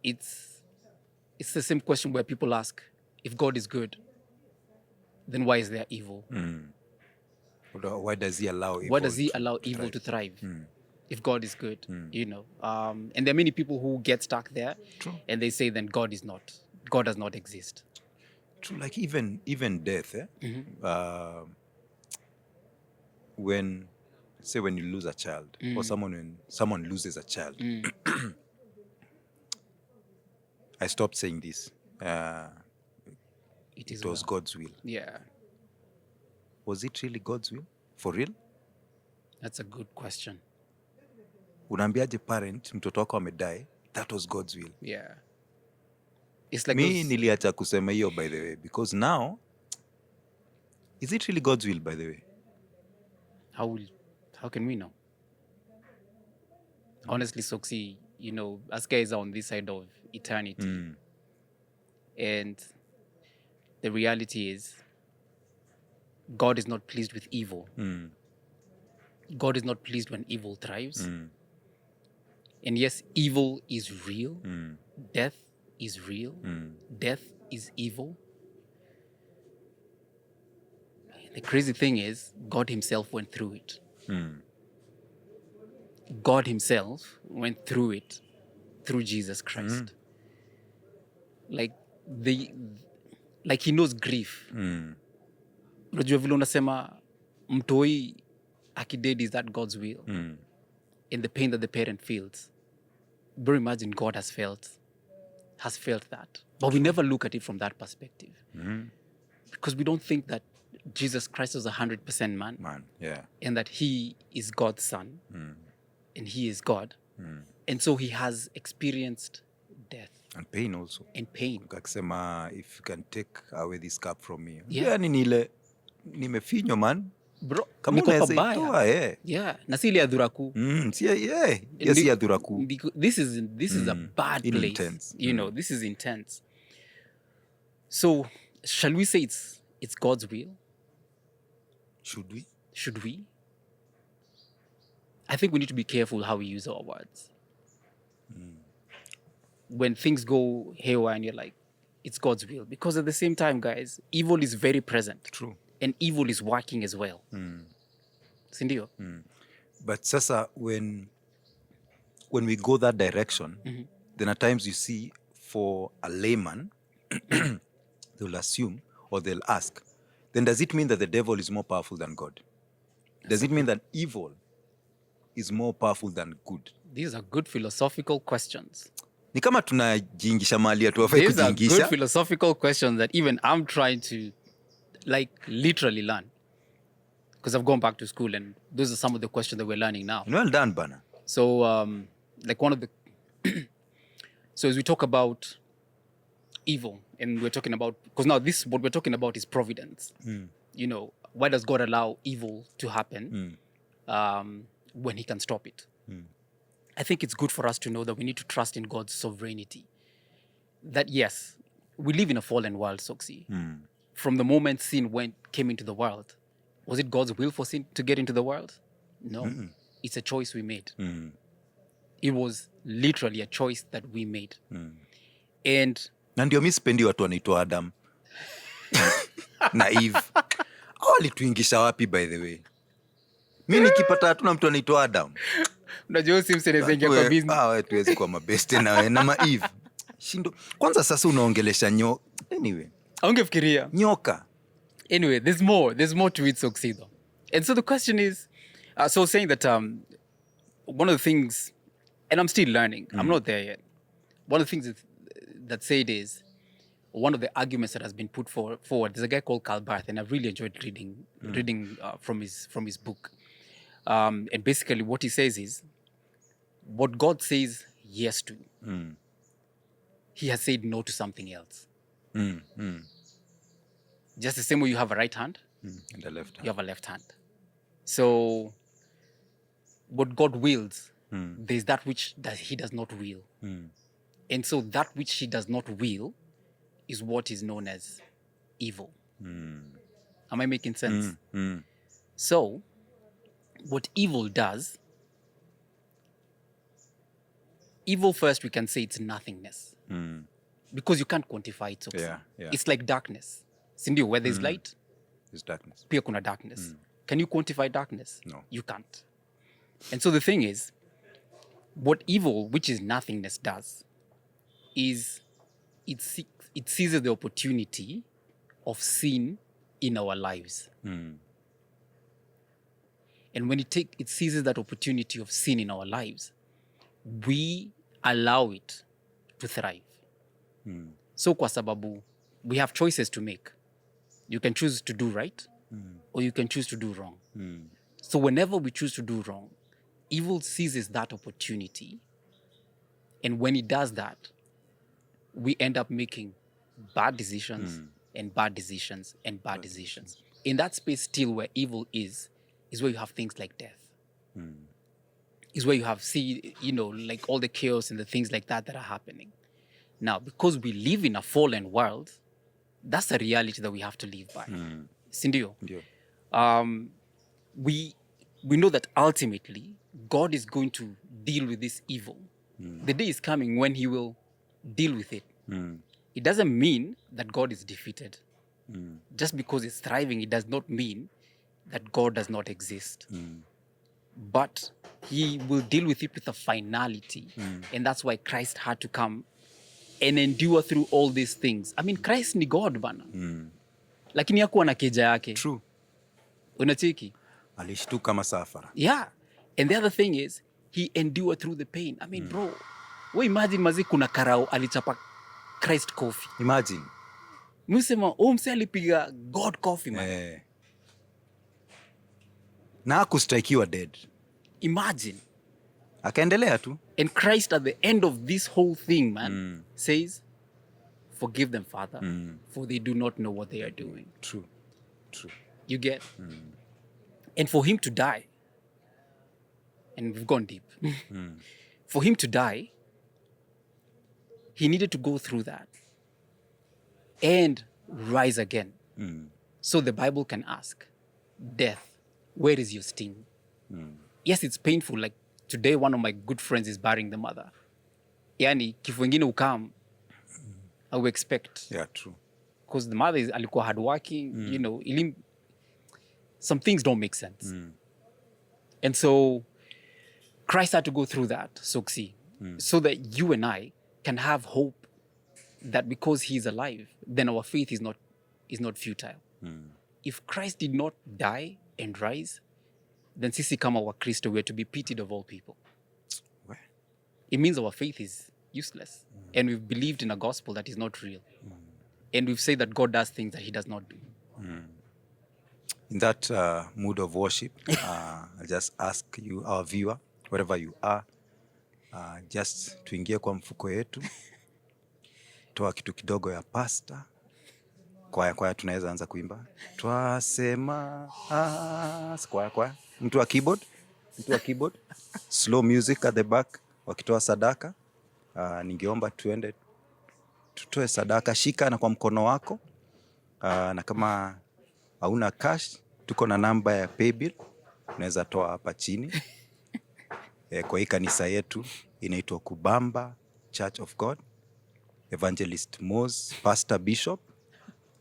B: It's the same question where people ask, if God is good, then why is there evil?
A: Why does he allow evil?
B: Why does he allow evil to thrive? If God is good, you know. And there are many people who get stuck there.
A: True.
B: And they say then God does not exist.
A: True, like even death, when you lose a child, or when someone loses a child, I stopped saying this. It was God's will.
B: Yeah.
A: Was it really God's will? For real?
B: That's a good question.
A: Unaambiaje parent mtoto wako amedai, that was God's will.
B: Yeah. It's like
A: niliacha kusema hiyo, by the way, because now, is it really God's will, by the way?
B: How can we know? Honestly, Soxxy, you know, us guys are on this side of eternity. And the reality is, God is not pleased with evil. God is not pleased when evil thrives. And yes, evil is real. Death is real. Death is evil. The crazy thing is, God himself went through it. God himself went through it through Jesus Christ. Like he knows grief. Unajua vile unasema mtoi akidedi, is that God's will? And the pain that the parent feels. But imagine God has felt that. But we never look at it from that perspective. Because we don't think that Jesus Christ was 100% man.
A: Yeah.
B: And that he is God's son. And he is God. And so he has experienced death.
A: And pain also.
B: And pain.
A: Kakisema, if you can take away this cup from me.
B: Yeah.
A: Nimefinyo, man.
B: Bro,
A: kama unaweza itoa,
B: na si ile ya dhuraku.
A: Yes, ya dhuraku.
B: This is a bad place.
A: Intense.
B: You know, this is intense. So, shall we say it's God's will? Should we? I think we need to be careful how we use our words. When things go haywire and you're like, it's God's will. Because at the same time, guys, evil is very present.
A: True.
B: And evil is working as well. Sindio?
A: But sasa, when we go that direction, then at times you see, for a layman, they'll assume or they'll ask, then does it mean that the devil is more powerful than God? Does it mean that evil is more powerful than good?
B: These are good philosophical questions.
A: Ni kama tunajiingisha mahali hatuwafai kujiingisha.
B: These are good philosophical questions that even I'm trying to literally learn. Because I've gone back to school and those are some of the questions that we're learning now.
A: Well done, Bana.
B: So, one of the... So as we talk about evil, and we're talking about... Because now what we're talking about is providence. You know, why does God allow evil to happen when he can stop it? I think it's good for us to know that we need to trust in God's sovereignty. That yes, we live in a fallen world, Soxxy. From the moment sin came into the world, was it God's will for sin to get into the world? No. It's a choice we made. It was literally a choice that we made. And
A: na ndio mimi sipendi watu wanaitwa Adam na Eve. Walituingisha wapi, by the way? Mimi nikipata hatuna mtu anaitwa Adam.
B: Unajua simsenezenge kwa business.
A: Wewe tuwezi kuwa mabeste na ma Eve. Shindo. Kwanza sasa unaongelesha anyway.
B: Aungefikiria.
A: Nyoka.
B: Anyway, there's more to it, Soxxy, though. And so the question is, so saying that one of the things, and I'm still learning, I'm not there yet. One of the things that said is, one of the arguments that has been put forward, there's a guy called Karl Barth, and I've really enjoyed reading from his book. And basically what he says is, what God says yes to, he has said no to something else. Just the same way you have a right hand,
A: and a left hand.
B: You have a left hand. So what God wills, there's that which he does not will. And so that which he does not will is what is known as evil. Am I making sense? So what evil does, evil first we can say it's nothingness. Because you can't quantify it.
A: Yeah.
B: It's like darkness. Sindio, where there's light,
A: there's darkness.
B: Pia kuna darkness. Can you quantify darkness?
A: No.
B: You can't. And so the thing is, what evil, which is nothingness, does is it seizes the opportunity of sin in our lives. And when it seizes that opportunity of sin in our lives, we allow it to thrive. So kwa sababu, we have choices to make. You can choose to do right, or you can choose to do wrong. So whenever we choose to do wrong, evil seizes that opportunity. And when it does that, we end up making bad decisions and bad decisions and bad decisions. In that space still where evil is where you have things like death. Is where you have like all the chaos and the things like that are happening. Now, because we live in a fallen world, that's a reality that we have to live by. Sindio?
A: Yeah.
B: We know that ultimately God is going to deal with this evil. The day is coming when he will deal with it. It doesn't mean that God is defeated. Just because it's thriving, it does not mean that God does not exist. But he will deal with it with a finality. And that's why Christ had to come and endure through all these things. I mean, Christ ni God bana. Lakini hakuwa na keja yake.
A: True.
B: Unacheki?
A: Alishtuka masafara.
B: Yeah. And the other thing is, he endured through the pain. I mean, bro, we imagine mazi kuna karao alichapa Christ coffee.
A: Imagine.
B: Musema, mse alipiga God coffee, man.
A: Na hakustrikiwa dead.
B: Imagine.
A: Akaendelea tu.
B: And Christ at the end of this whole thing, man, says, forgive them, Father, for they do not know what they are doing.
A: True.
B: You get? And for him to die, and we've gone deep, for him to die, he needed to go through that and rise again. So the Bible can ask, death, where is your sting? Yes, it's painful. Like today, one of my good friends is burying the mother. Yani, kifo ingine ukam, I would expect.
A: Yeah, true.
B: Because the mother is alikuwa hardworking, some things don't make sense. And so Christ had to go through that, Soxxy, so that you and I can have hope that because he's alive, then our faith is not futile. If Christ did not die and rise, then sisi kama Wakristo, we are to be pitied of all people.
A: Where?
B: It means our faith is useless. And we've believed in a gospel that is not real. And we've said that God does things that he does not do.
A: In that mood of worship, I'll just ask you, our viewer, wherever you are, just tuingie kwa mfuko yetu, toa kitu kidogo ya pasta, kwaya tunaweza anza kuimba. Twasema, kwaya. Mtu wa keyboard, slow music at the back, wakitoa sadaka. Ningeomba tutoe sadaka, shika na kwa mkono wako. Na kama hauna cash, tuko na namba ya paybill, unaweza toa hapa chini. Kwa hii kanisa yetu inaitwa Kubamba Church of God, Evangelist Mose, Pastor Bishop,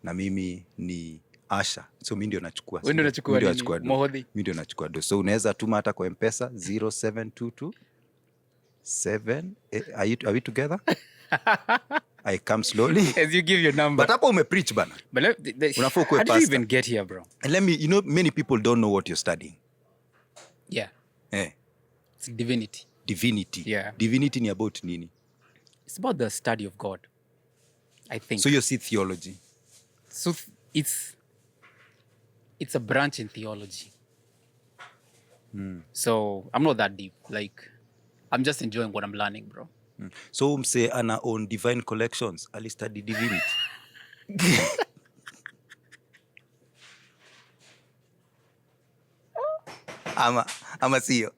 A: na mimi ni Asha. So mimi ndio nachukua.
B: Wewe ndio unachukua nini? Mohodhi.
A: Mimi ndio nachukua do. So unaweza tuma hata kwa M-Pesa 0722 are we together? I come slowly.
B: As you give your number.
A: But hapo umepreach bana.
B: How did you even get here, bro?
A: And many people don't know what you're studying.
B: Yeah.
A: Eh.
B: It's divinity.
A: Yeah. Divinity ni about nini?
B: It's about the study of God, I think.
A: So you see theology.
B: So it's a branch in theology. So I'm not that deep. Like I'm just enjoying what I'm learning, bro.
A: So mse ana own divine collections, ali study divinity. ama sio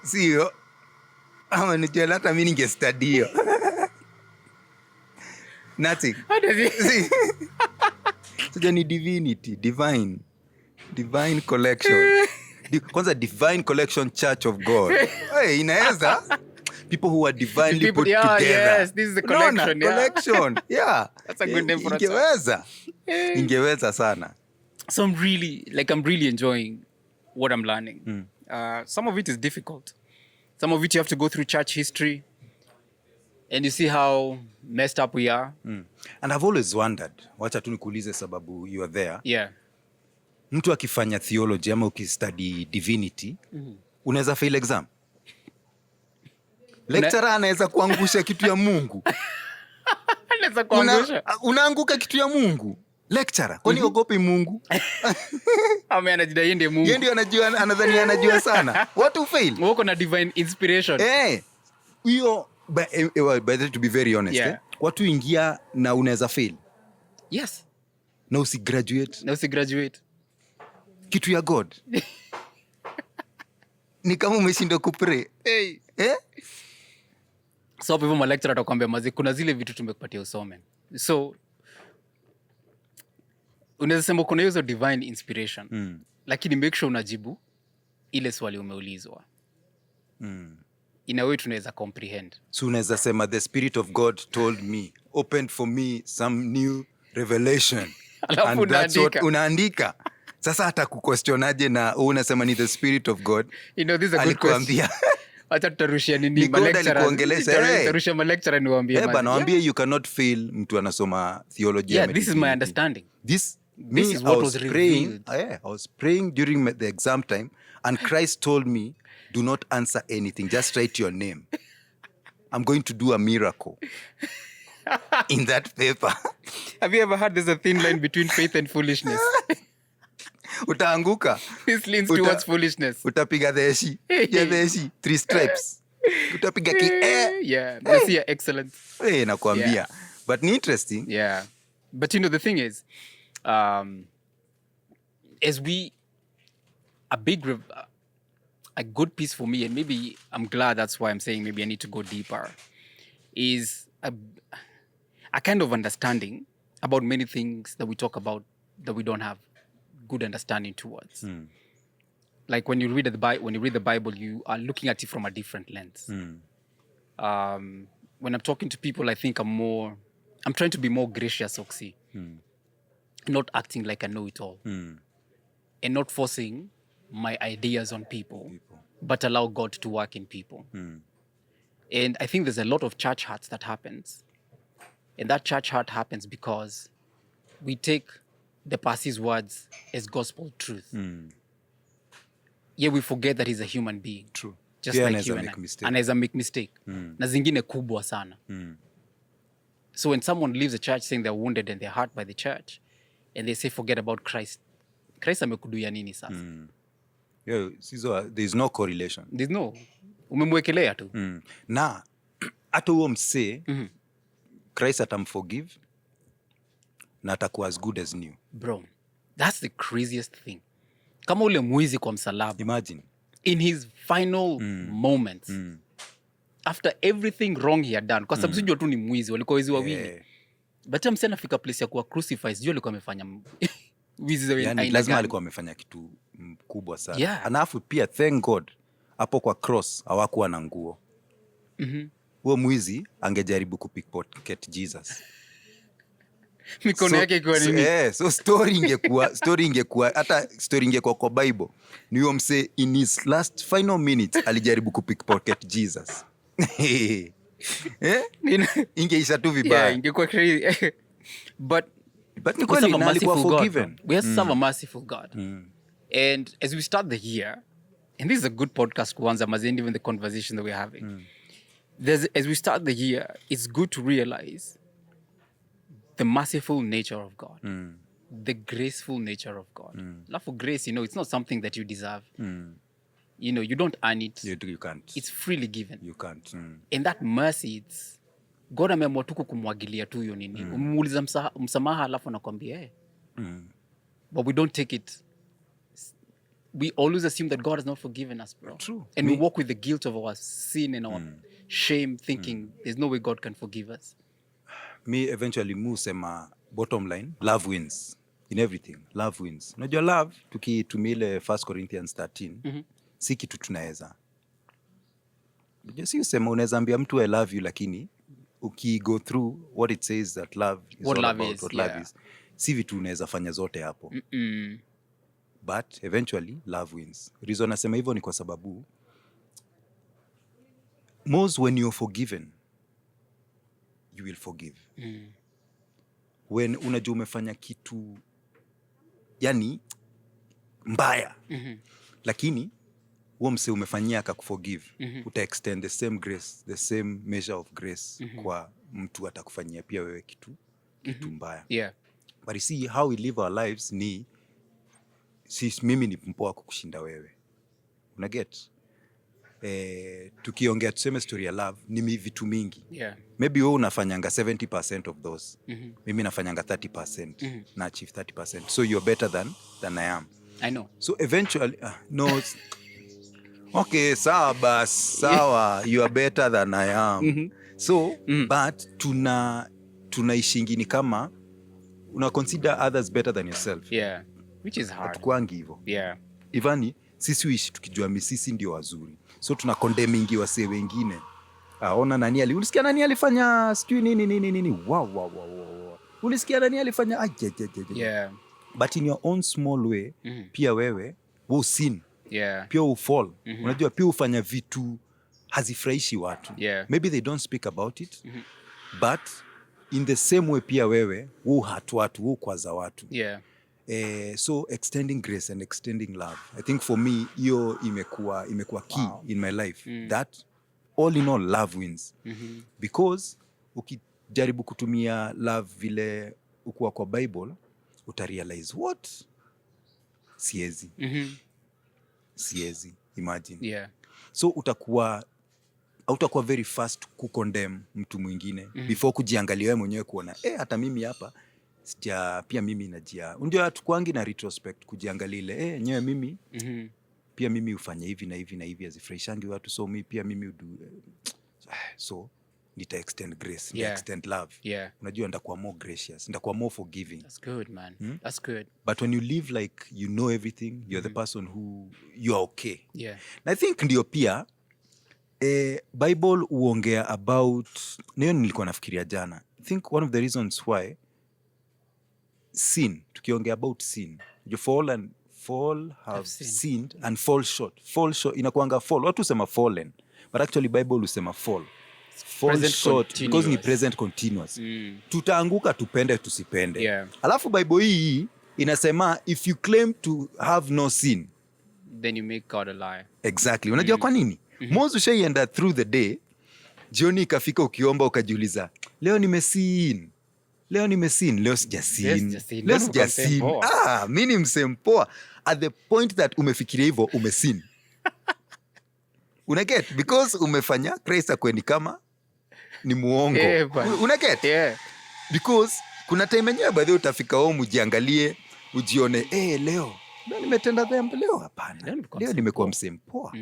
A: sio ama nijua hata mimi ningestudio. Nothing.
B: How does it?
A: So ni divinity, divine collection. Kwanza divine collection Church of God. Hey, inaweza people who are divinely put together.
B: Yes, this is the collection.
A: Collection. Yeah.
B: That's a good name for it.
A: Ingeweza sana.
B: So I'm really enjoying what I'm learning. Some of it is difficult. Some of it you have to go through church history and you see how messed up we are.
A: And I've always wondered, wacha tu nikuulize sababu you are there.
B: Yeah.
A: Mtu akifanya theology ama ukistudy divinity, unaweza fail exam. Lecturer anaweza kuangusha kitu ya Mungu.
B: Anaweza kuangusha.
A: Unaanguka kitu ya Mungu. Lecturer, kwani ogopi Mungu?
B: Ame anajidai ndiye Mungu.
A: Yeye ndio anajua, anadhani anajua sana. What to fail?
B: Wako na divine inspiration.
A: Hiyo by the to be very honest, watu ingia na unaweza fail.
B: Yes.
A: Na usigraduate. Kitu ya God. Ni kama umeshindwa kupray.
B: So hapo hivyo lecturer atakwambia mazi kuna zile vitu tumekupatia usome. So unaweza sema kuna hizo divine inspiration. Lakini make sure unajibu ile swali umeulizwa. In a way tunaweza comprehend.
A: So unaweza sema the Spirit of God told me, opened for me some new revelation.
B: And that's what
A: unaandika. Sasa hata kuquestionaje na unasema ni the Spirit of God.
B: You know, this is a good question. Acha tutarushia nini
A: lecturer.
B: Tutarushia lecturer niwaambie.
A: Bana waambie you cannot fail mtu anasoma theology.
B: Yeah, this is my understanding.
A: This is what was revealed. I was praying during the exam time and Christ told me, do not answer anything, just write your name. I'm going to do a miracle in that paper.
B: Have you ever heard there's a thin line between faith and foolishness?
A: Utaanguka.
B: This leans towards foolishness.
A: Utapiga deshi. Ya deshi. 3 stripes. Utapiga
B: Yeah, that's excellent.
A: Nakwambia. Yeah. But ni interesting.
B: Yeah. But you know, the thing is, as we, a good piece for me, and maybe I'm glad that's why I'm saying maybe I need to go deeper, is a kind of understanding about many things that we talk about that we don't have good understanding towards. Like when you read the Bible, you are looking at it from a different lens. When I'm talking to people, I think I'm trying to be more gracious, Soxxy. Not acting like I know it all. And not forcing my ideas on people, but allow God to work in people. And I think there's a lot of church hurts that happens. And that church hurt happens because we take the pastor's words as gospel truth. Yeah, we forget that he's a human being.
A: True.
B: Just like you and I. Anaweza make mistake. Na zingine kubwa sana. So when someone leaves the church saying they're wounded and they're hurt by the church, and they say forget about Christ, Christ amekuduya nini sasa?
A: Yeah, there's no correlation.
B: There's no. Umemwekelea tu.
A: Na hata huo msee, Christ atamforgive na atakuwa as good as new.
B: Bro, that's the craziest thing. Kama ule mwizi kwa msalaba.
A: Imagine.
B: In his final moments, after everything wrong he had done, kwa sababu sijua tu ni mwizi, walikuwa wezi wawili. But msee anafika place ya kuwa crucified, sijua alikuwa amefanya wizi za
A: yani, lazima alikuwa amefanya kitu kubwa sana.
B: Yeah.
A: Alafu pia thank God hapo kwa cross hawakuwa na nguo. Huo mwizi angejaribu kupickpocket Jesus.
B: Mikono yake iko nini?
A: So story ingekuwa hata story ingekuwa kwa Bible. Ni huyo msee in his last final minutes alijaribu kupickpocket Jesus. Ingeisha tu vibaya.
B: Yeah, ingekuwa crazy. But
A: ni kweli alikuwa forgiven.
B: We have serve a merciful God. And as we start the year, and this is a good podcast kuanza mazindi even the conversation that we're having. As we start the year, it's good to realize the merciful nature of God. the graceful nature of God. Love for grace, it's not something that you deserve. You don't earn it.
A: You can't.
B: It's freely given.
A: You can't.
B: And that mercy, it's God ameamua tu kumwagilia tu hiyo nini. Umuuliza msamaha alafu anakuambia but we don't take it. We always assume that God has not forgiven us, bro.
A: True.
B: And we walk with the guilt of our sin and our shame, thinking there's no way God can forgive us.
A: Me eventually musema bottom line, love wins in everything. Love wins. Unajua love tukitumia ile 1 Corinthians 13 si kitu tunaweza. Si usema unaweza ambia mtu I love you, lakini go through what it says that love is
B: what
A: all
B: love
A: about,
B: is,
A: what
B: yeah.
A: love is. Si vitu unaweza fanya zote hapo. But eventually love wins. Reason nasema hivyo ni kwa sababu most when you're forgiven you will forgive. When unajua umefanya kitu yani mbaya lakini huo mse umefanyia akakuforgive, uta extend the same grace, the same measure of grace kwa mtu atakufanyia pia wewe kitu mbaya.
B: Yeah.
A: But you see how we live our lives ni mimi ni mpoa kukushinda wewe. Unaget? Tukiongea tuseme story ya love ni vitu mingi.
B: Yeah.
A: Maybe wewe unafanyanga 70% of those. Mimi nafanyanga 30%. Na achieve 30%. So you're better than I am.
B: I know.
A: So eventually no okay, sawa, you are better than I am. So but tunaishingi ni kama una consider others better than yourself.
B: Yeah. Which is hard.
A: Hatukwangi hivyo.
B: Yeah.
A: Ivani, sisi uishi tukijua sisi ndio wazuri. So tuna condemningi wasee wengine. Ona nani ulisikia nani alifanya sijui nini. Wow. Ulisikia nani alifanya
B: Yeah.
A: But in your own small way, pia wewe sin.
B: Yeah.
A: Pia ufall. Unajua pia ufanya vitu hazifurahishi watu.
B: Yeah.
A: Maybe they don't speak about it. But in the same way pia wewe hatu watu, kwaza watu.
B: Yeah.
A: So extending grace and extending love, I think for me hiyo imekuwa key in my life. That all in all love wins. Because ukijaribu kutumia love vile ukuwa kwa Bible utarealize what siezi imagine.
B: Yeah.
A: So utakuwa very fast kucondemn mtu mwingine before kujiangalia wewe mwenyewe kuona hata mimi hapa pia mimi najia. Ndio hatukwangi na retrospect kujiangalia ile nyewe mimi pia mimi ufanye hivi na hivi na hivi azifurahishangi watu, so pia mimi so nita extend grace, nita extend love.
B: Yeah.
A: Unajua ndakuwa more gracious, ndakuwa more forgiving.
B: That's good, man. That's good.
A: But when you live like you know everything, you're the person who you are okay.
B: Yeah.
A: And I think ndio pia Bible uongea about, niyo nilikuwa nafikiria jana. I think one of the reasons why sin, tukiongea about sin, you fall have sinned and fall short. Fall short inakuanga fall. Watu usema fallen, but actually Bible usema fall. Fall
B: present
A: short
B: continuous.
A: Because ni present continuous. Tutaanguka tupende tusipende.
B: Yeah.
A: Alafu Bible hii inasema if you claim to have no sin,
B: then you make God a liar.
A: Exactly. Unajua kwa nini? Most ushaienda through the day, jioni ikafika ukiomba ukajiuliza, leo nimesin. Leo sijasin. Mimi ni msempoa. At the point that umefikiria hivyo umesin. Unaget? Because umefanya Christ akweni kama ni muongo. Unaget?
B: Yeah.
A: Because kuna time yenyewe baadhi utafika home ujiangalie, ujione, leo nimetenda dhambi leo, hapana. Leo nimekuwa msempoa.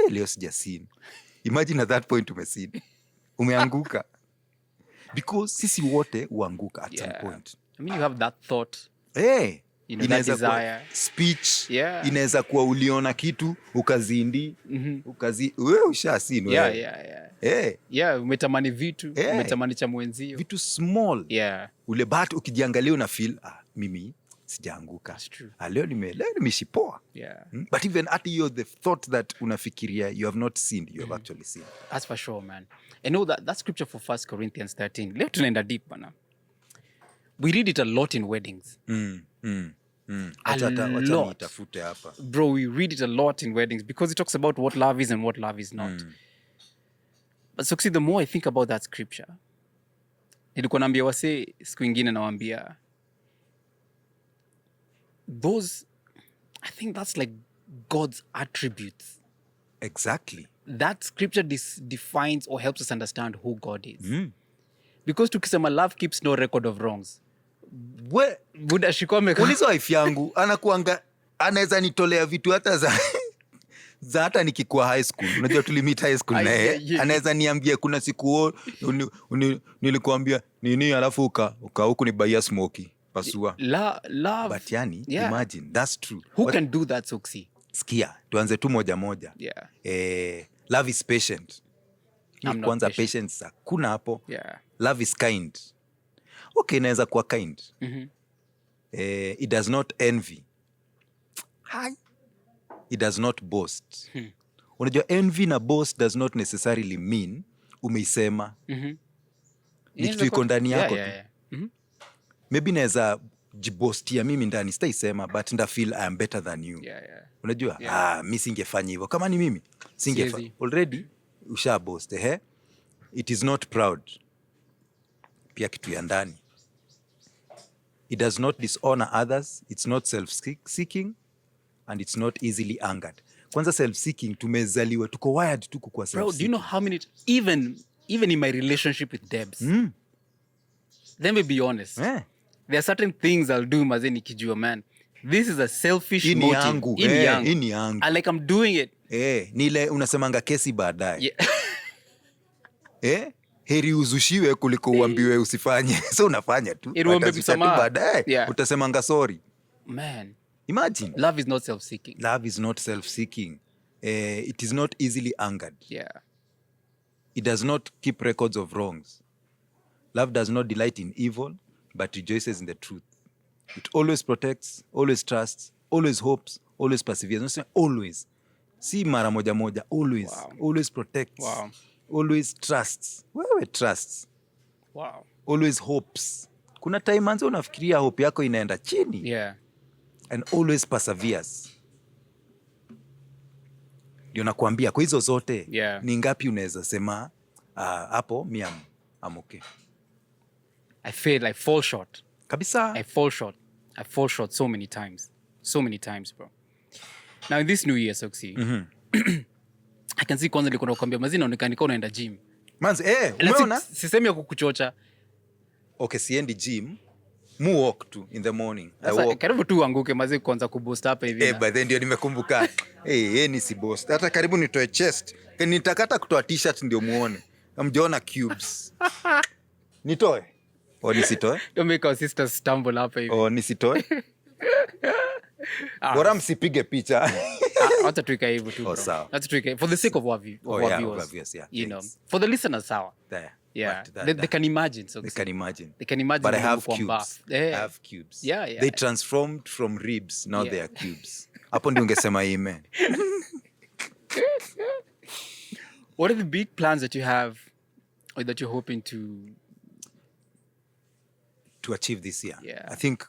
A: Leo sijasin. Imagine at that point umesin. Umeanguka. Because sisi wote uanguka at some point.
B: I mean, you have that thought.
A: Inaweza kuwa speech.
B: Yeah.
A: Inaweza kuwa uliona kitu ukazindi. Wewe ushasin wewe.
B: Umetamani vitu, umetamani cha mwenzio.
A: Vitu small.
B: Yeah.
A: Ule but ukijiangalia una feel mimi sijaanguka.
B: That's true.
A: Leo nimeshipoa.
B: Yeah.
A: But even at the thought that unafikiria you have not sinned, you have actually sinned.
B: That's for sure, man. I know that scripture for 1 Corinthians 13. Leo tunaenda deep bana. We read it a lot in weddings. A lot. Bro, we read it a lot in weddings because it talks about what love is and what love is not. But Soxxy, the more I think about that scripture, nilikuwa naambia wase siku ingine nawaambia I think that's like God's attributes.
A: Exactly.
B: That scripture defines or helps us understand who God is. Because tukisema love keeps no record of wrongs. Buda shikome
A: ulizo wife yangu anakuanga anaweza nitolea vitu hata za hata nikikuwa high school. Unajua tulimit high school na yeye. Anaweza niambia kuna siku nilikuambia nini alafu uka huku ni buy smoky pasua.
B: Love.
A: But yani imagine that's true.
B: Who can do that, Soxxy?
A: Sikia, tuanze tu moja. Love is patient. Kwanza patience hakuna hapo. Love is kind. Okay, inaweza kuwa kind. It does not envy. It does not boast. Unajua envy na boast does not necessarily mean umeisema. Ni kitu iko ndani yako tu. Maybe naweza jibostia mimi ndani sitaisema but nda feel I am better than you. Unajua mi singefanya hivyo kama ni mimi singefanya. Already usha boast. It is not proud. Pia kitu ya ndani. It does not dishonor others. It's not self-seeking. And it's not easily angered. Kwanza self-seeking, tumezaliwa, tuko wired tu kukua self-seeking.
B: Bro, do you know how many, even in my relationship with Debs, let me be honest. There are certain things I'll do mazeni kijua, man. This is a selfish motive.
A: Ini yangu.
B: And like I'm doing it.
A: Nile unasemanga kesi baadaye. Heri uzushiwe kuliko uambiwe usifanye. So unafanya tu. Baadaye utasemanga sorry.
B: Man.
A: Imagine.
B: Love is not self-seeking.
A: Love is not self-seeking. It is not easily angered. It does not keep records of wrongs. Love does not delight in evil, but rejoices in the truth. It always protects, always trusts, always hopes, always perseveres. Always. Si mara moja. Always. Wow. Always protects.
B: Wow.
A: Always trusts. Wewe trusts.
B: Wow.
A: Always hopes. Kuna time anza unafikiria hope yako inaenda chini. And always perseveres. Ndio nakuambia kwa hizo zote ni ngapi unaweza sema hapo mi am okay.
B: I fall short.
A: Kabisa.
B: I fall short so many times, bro. Now in this new year, Soxxy, I can see kwanza nilikuwa nakwambia mazina unaonekana unaenda gym.
A: Manzi, umeona?
B: Sisemi ya kukuchocha.
A: Okay, siendi gym. Mu walk tu in the morning. I walk.
B: Karibu tu anguke mazi kwanza kuboost hapa hivi.
A: But then ndio nimekumbuka. Ni si boost. Hata karibu nitoe chest. Nitakata kutoa t-shirt ndio muone. Mjaona cubes. Nitoe. Nisitoe.
B: Don't make our sisters stumble hapa hivi.
A: Nisitoe. Bora msipige picha.
B: Hata tuika hivyo tu, bro. Hata tuika for the sake of our viewers. You know, for the listeners sawa.
A: There.
B: They can imagine. So
A: they can imagine.
B: But
A: I have cubes. I have cubes. They transformed from ribs. Now they are cubes. Hapo ndio ungesema amen.
B: What are the big plans that you have or that you're hoping
A: to achieve this year? I think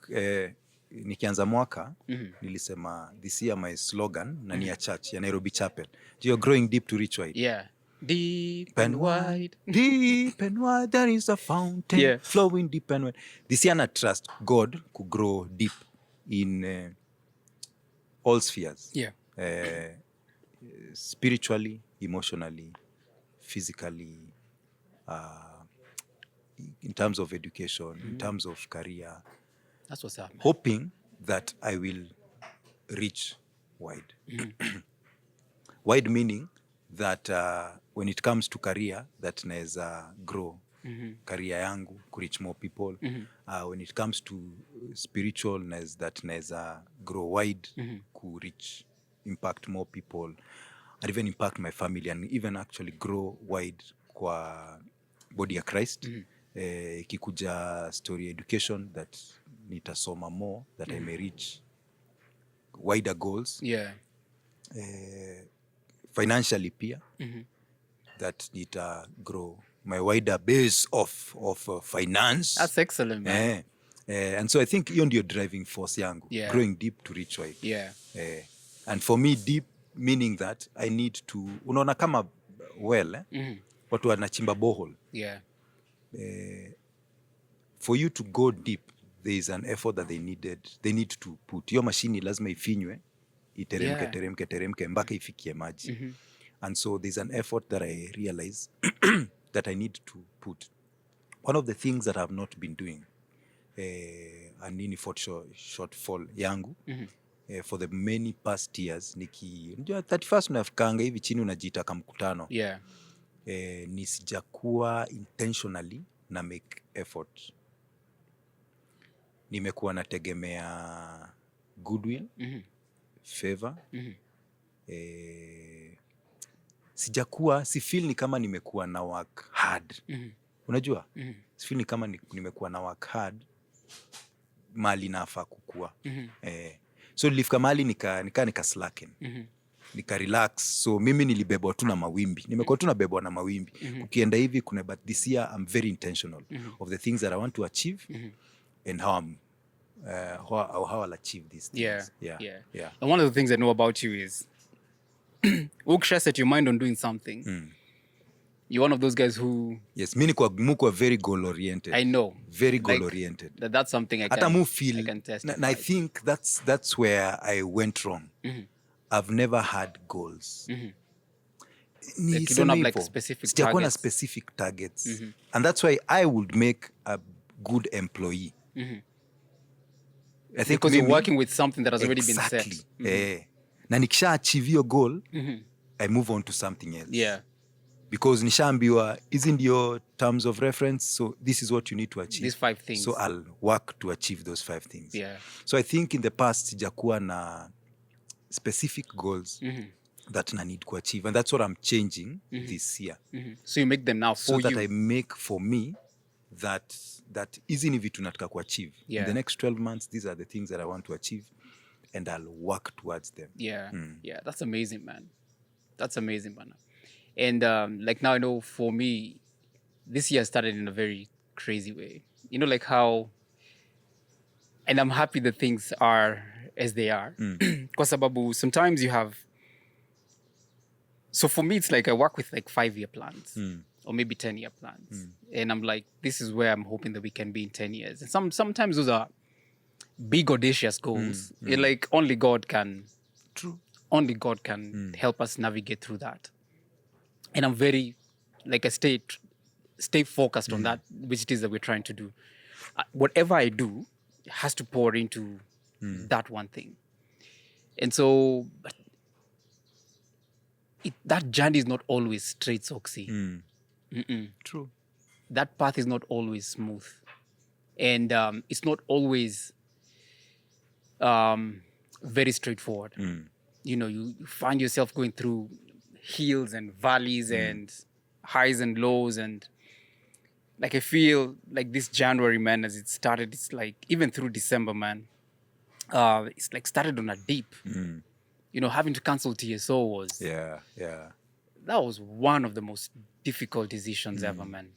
A: nikianza mwaka nilisema this year my slogan na ni ya church ya Nairobi Chapel. You're growing deep to reach wide.
B: Deep and wide.
A: Deep and wide, there is a fountain flowing deep and wide. This year I trust God to grow deep in all spheres. Spiritually, emotionally, physically, in terms of education, in terms of career.
B: That's what's up, man.
A: Hoping that I will reach wide. Wide meaning that when it comes to career, that naeza grow career yangu, ku reach more people. When it comes to spiritual, that naeza grow wide, ku reach, impact more people, and even impact my family, and even actually grow wide kwa body ya Christ. Kikuja story education, that nitasoma more, that I may reach wider goals. Financially pia, that nita grow my wider base of finance.
B: That's excellent, man.
A: And so I think hiyo ndio driving force yangu, growing deep to reach wide. And for me, deep meaning that I need to, unaona kama watu wanachimba borehole. For you to go deep, there is an effort that they need to put. Hiyo mashini lazima ifinywe, teremke mpaka ifikie maji. And so there's an effort that I realize that I need to put. One of the things that I've not been doing, an shortfall yangu, for the many past years, unajua 31st unafikanga hivi chini unajiita kamkutano. Nisijakuwa intentionally na make effort. Nimekuwa nategemea goodwill, favor. Si feel ni kama nimekuwa na work hard. Unajua? Si feel ni kama nimekuwa na work hard mali nafaa kukua. So nilifika mali nika slacken. Nika relax. So mimi nilibebwa tu na mawimbi. Nimekuwa tu nabebwa na mawimbi. Ukienda hivi kuna, but this year I'm very intentional of the things that I want to achieve and how I'll achieve these things. Yeah.
B: And one of the things I know about you is ukisha set your mind on doing something, you're one of those guys who...
A: Yes, mimi niko very goal oriented.
B: I know.
A: Very goal oriented.
B: That's something I can testify.
A: And I think that's where I went wrong. I've never had goals.
B: Like you don't have like specific targets.
A: Specific targets. And that's why I would make a good employee.
B: I think because you're working with something that has already been set.
A: Na nikisha achieve your goal, I move on to something else.
B: Yeah.
A: Because nishaambiwa, isn't your terms of reference, so this is what you need to achieve.
B: These 5 things.
A: So I'll work to achieve those 5 things.
B: Yeah.
A: So I think in the past, sijakuwa na specific goals that I need to achieve. And that's what I'm changing this year.
B: So you make them now for you.
A: So that I make for me that isn't vitu nataka kuachieve. In the next 12 months, these are the things that I want to achieve. And I'll work towards them.
B: Yeah. That's amazing, man. That's amazing, man. And like now I know for me, this year started in a very crazy way. You know, like how, and I'm happy that things are as they are. Kwa sababu sometimes you have, so for me it's like I work with like 5-year plans or maybe 10-year plans. And I'm like, this is where I'm hoping that we can be in 10 years. And sometimes those are big audacious goals. Like only God can help us navigate through that. And I'm very, like I stay focused on that, which it is that we're trying to do. Whatever I do has to pour into that one thing. And so that journey is not always straight, Soxxy.
A: True.
B: That path is not always smooth. And it's not always very straightforward. You know, you find yourself going through hills and valleys and highs and lows. And like, I feel like this January, man, as it started, it's like, even through December, man, it's like started on a deep. You know, having to cancel TSO was...
A: Yeah.
B: That was one of the most difficult decisions ever, man.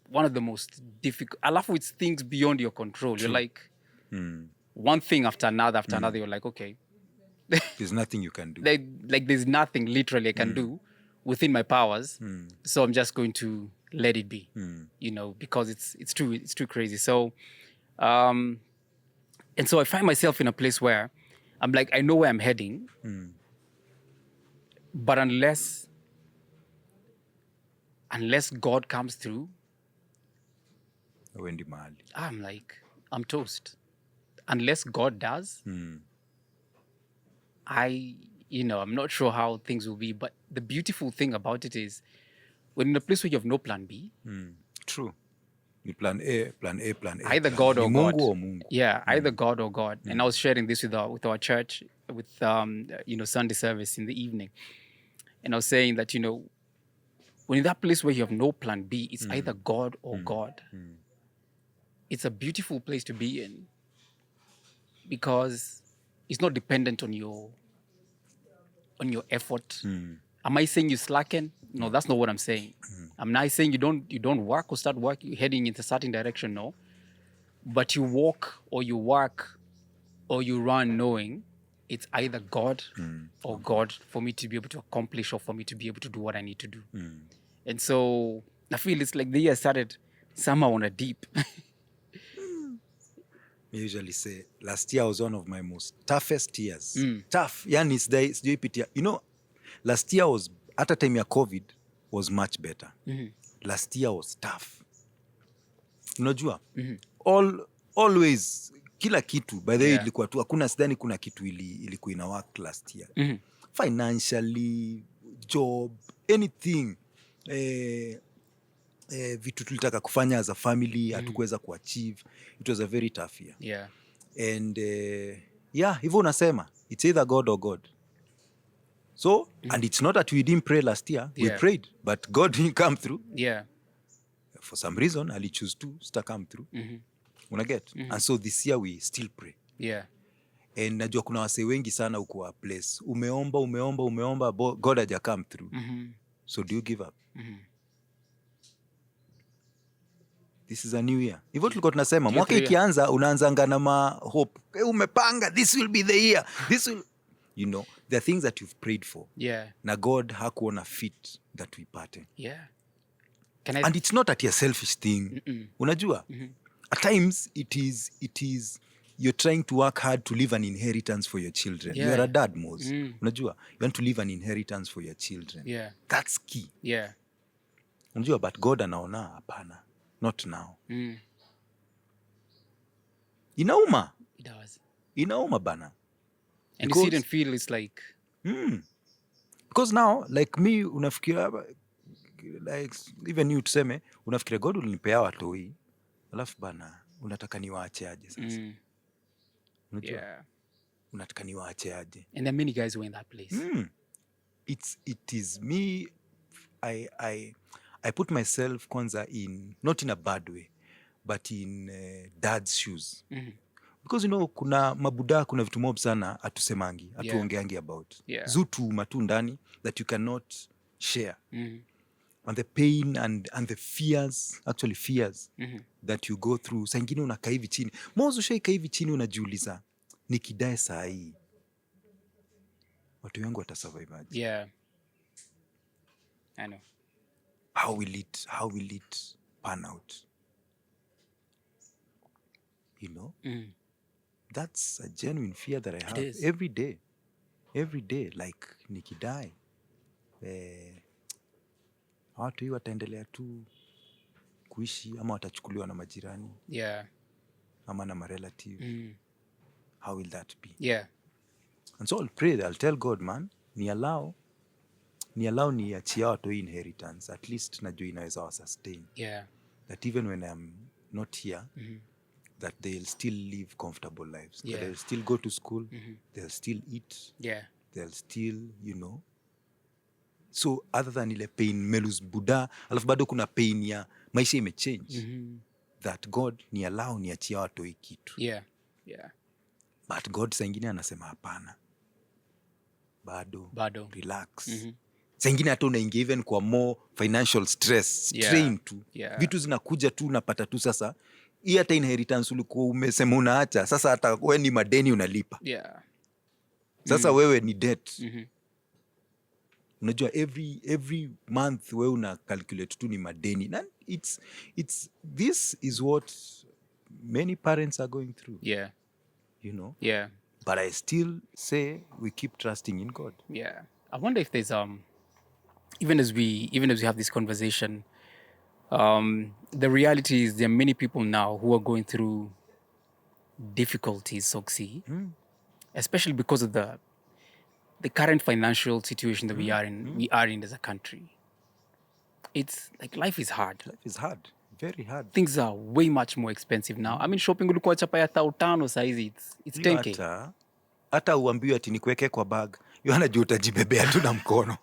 B: One of the most difficult... I laugh with things beyond your control. True. You're like, one thing after another, you're like, okay.
A: There's nothing you can do.
B: Like there's nothing literally I can do within my powers. So I'm just going to let it be, you know, because it's too crazy. So, and so I find myself in a place where I'm like, I know where I'm heading, but unless God comes through, I'm like, I'm toast. Unless God does, I'm not sure how things will be, but the beautiful thing about it is when in a place where you have no plan B.
A: True. You plan A.
B: Either God or God.
A: Or Mungu.
B: Yeah, either God or God. And I was sharing this with our church, with Sunday service in the evening. And I was saying that, you know, when in that place where you have no plan B, it's either God or God. It's a beautiful place to be in because it's not dependent on your effort. Am I saying you slacken? No, that's not what I'm saying. I'm not saying you don't work or start working, heading in a certain direction, no. But you walk or you work or you run knowing it's either God or God for me to be able to accomplish or for me to be able to do what I need to do. And so I feel it's like the year started somehow on a deep.
A: I usually say last year was one of my most toughest years. Tough. Yani sijapitia. You know, last year was, at a time ya COVID, was much better. Last year was tough. Unajua? Always, kila kitu. By the way, ilikuwa tu, hakuna sidhani kuna kitu ilikuwa ina work last year. Financially, job, anything. Vitu tulitaka kufanya as a family, hatukuweza kuachieve. It was a very tough year.
B: Yeah.
A: And hivyo unasema, it's either God or God. So, and it's not that we didn't pray last year. We prayed, but God didn't come through.
B: Yeah.
A: For some reason, Ali choose to come through. Unaget? And so this year we still pray.
B: Yeah.
A: And najua kuna wase wengi sana uko a place. Umeomba, God haja come through. So do you give up? This is a new year. Hivyo tulikuwa tunasema, mwaka ikianza, unaanzanga na hope. Umepanga, this will be the year. This will... You know, there are things that you've prayed for.
B: Yeah.
A: Na God hakuona fit that we pate.
B: Yeah.
A: And it's not at your selfish thing. Unajua? At times, it is you're trying to work hard to leave an inheritance for your children. Yeah. You're a dad, Mose. Unajua? You want to leave an inheritance for your children.
B: Yeah.
A: That's key.
B: Yeah.
A: Unajua, but God anaona hapana. Not now. Inauma.
B: It does.
A: Inauma bana.
B: And you see it and feel it's like...
A: Because now, like me, unafikiria, like even you tuseme, unafikiria God ulinipea watoi, alafu bana, unataka niwaache aje sasa. Unajua?
B: Yeah.
A: Unataka niwaache aje.
B: And there are many guys who are in that place.
A: It is me, I put myself kwanza in, not in a bad way, but in dad's shoes. Because you know, kuna mabuda, kuna vitu mob sana atusemangi, atuongeangi about. Zutu matundani that you cannot share. And the pain and the fears, actually fears, that you go through. Sa ingine unakaa hivi chini. Mozo shaika hivi chini unajiuliza, nikidae saa hii, watu wengu watasurvive aje?
B: Yeah. I know.
A: How will it pan out? You know? That's a genuine fear that I have every day. Every day, like nikidai. Watu hii wataendelea tu kuishi ama watachukuliwa na majirani.
B: Yeah.
A: Ama na marelative. How will that be?
B: Yeah.
A: And so I'll pray, I'll tell God, man, ni allow niachia watu hii inheritance. At least najua inaweza wa sustain.
B: Yeah.
A: That even when I'm not here, that they'll still live comfortable lives.
B: Yeah.
A: They'll still go to school. They'll still eat.
B: Yeah.
A: They'll still, you know. So other than ile pain melus buda, alafu bado kuna pain ya maisha imechange. That God ni allow niachia watu hii kitu.
B: Yeah. Yeah.
A: But God saa ingine anasema hapana. Bado. Relax. Saa ingine hata unaingia even kwa more financial stress, strain tu. Vitu zinakuja tu unapata tu sasa. Hii hata inheritance ulikuwa umesema unaacha. Sasa hata wewe ni madeni unalipa.
B: Yeah.
A: Sasa wewe ni debt. Unajua every month wewe una calculate tu ni madeni. And this is what many parents are going through.
B: Yeah.
A: You know?
B: Yeah.
A: But I still say we keep trusting in God.
B: Yeah. I wonder if there's even as we have this conversation, the reality is there are many people now who are going through difficulties, Soxxy, especially because of the current financial situation that we are in as a country. It's like life is hard.
A: Life is hard. Very hard.
B: Things are way much more expensive now. I mean, shopping ulikuwa chapa ya 5,000 saizi. It's 10K.
A: Hata uambiwe ati nikuweke kwa bag. Yohana juu utajibebea tu na mkono.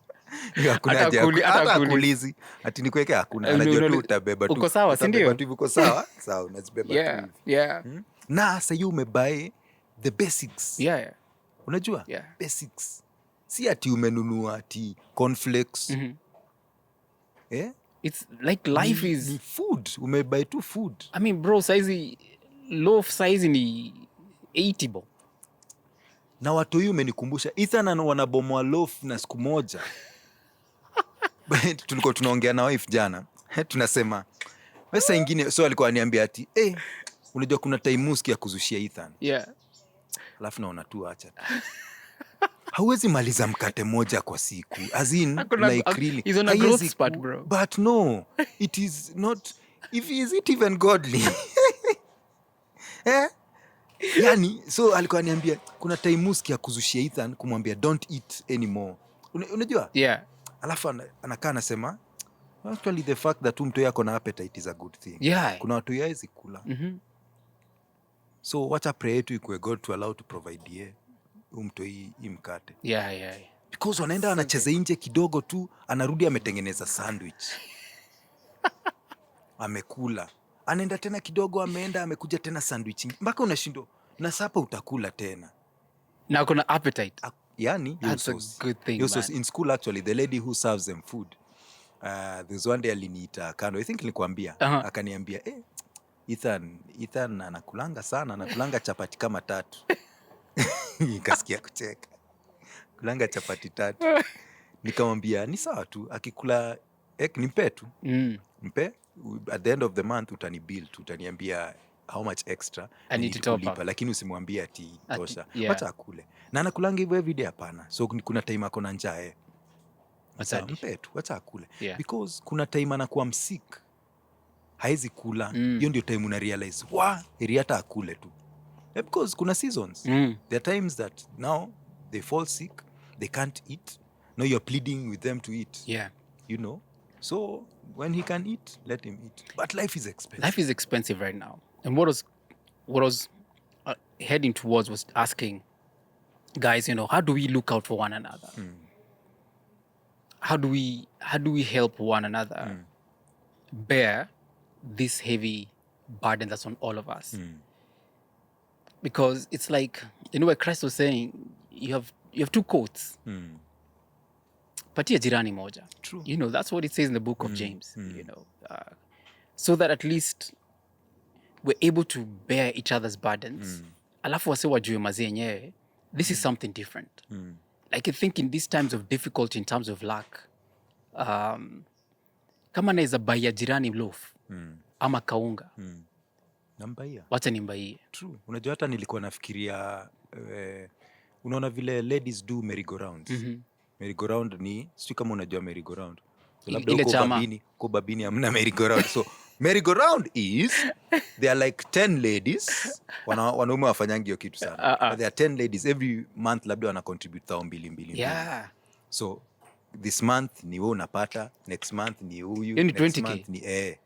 B: Hata
A: kulizi. Ati nikuweke hakuna. Anajua tu utabeba tu.
B: Uko sawa, si ndio?
A: Uko sawa? Sawa, unazibeba tu.
B: Yeah.
A: Na sasa hiyo umebuy the basics.
B: Yeah.
A: Unajua? Basics. Si ati umenunua ati cornflakes.
B: It's like life is
A: food. Umebuy tu food.
B: I mean, bro, saizi loaf size ni 80 bo.
A: Na watu hiyo umenikumbusha Ethan wanabomoa loaf na siku moja. Tulikuwa tunaongea na wife jana. Tunasema pesa ingine, so alikuwa ananiambia ati Unajua kuna time muski ya kuzushia Ethan.
B: Yeah.
A: Alafu naona tu acha. Hauwezi maliza mkate moja kwa siku. As in, like really.
B: He's on a growth spurt, bro.
A: But no, it is not. Is it even godly? Yani, so alikuwa niambia, kuna time muski ya kuzushia Ethan, kumwambia don't eat anymore. Unajua?
B: Yeah.
A: Alafu anakaa anasema, actually the fact that mtu yako na appetite is a good thing.
B: Yeah.
A: Kuna watu yaezi kula. So wacha pray yetu ikuwe God to allow to provide ye mtu hii mkate.
B: Yeah.
A: Because wanaenda anacheza nje kidogo tu, anarudi ametengeneza sandwich. Amekula. Anaenda tena kidogo, ameenda amekuja tena sandwich. Mpaka unashindwa na sapa utakula tena.
B: Na kuna appetite.
A: Yani,
B: that's a good thing, man.
A: In school actually, the lady who serves them food, there's one day aliniita kando. I think nilikwambia. Akaniambia, Ethan anakulanga sana, anakulanga chapati kama 3. Nikasikia kucheka. Kulanga chapati 3. Nikamwambia ni sawa tu, akikula nimpe tu. Mpe, at the end of the month utanibill, utaniambia how much extra
B: I need to
A: kulipa, lakini usimwambie ati tosha. Wacha akule. Na anakulanga hivyo every day hapana. So kuna time ako na njaa mpe tu, wacha akule. Because kuna time anakuwa msick. Haezi kula. Hiyo ndio time una realize, heri hata akule tu. Because kuna seasons. There are times that now they fall sick, they can't eat. Now you're pleading with them to eat.
B: Yeah.
A: You know? So when he can eat, let him eat. But life is expensive.
B: Life is expensive right now. And what was heading towards was asking guys, how do we look out for one another? How do we help one another bear this heavy burden that's on all of us? Because it's like, where Christ was saying, you have 2 coats. Patia jirani moja.
A: True.
B: That's what it says in the book of James. So that at least we're able to bear each other's burdens. Alafu wase wajue mazee yenyewe, this is something different. Like I think in these times of difficulty, in terms of lack, kama naeza baya jirani loaf ama kaunga,
A: nambaia.
B: wacha nimbaie.
A: True. Unajua hata nilikuwa nafikiria, unaona vile ladies do merry-go-rounds. Merry-go-round ni, sijui kama unajua merry-go-round. So labda uko babini hamna merry-go-round. So merry-go-round is, there are like 10 ladies. Wanaume wafanyangi hiyo kitu sana. But there are 10 ladies every month, labda wana contribute 2,000.
B: Yeah.
A: So this month ni wewe unapata, next month ni huyu,
B: next
A: 20K.
B: month
A: ni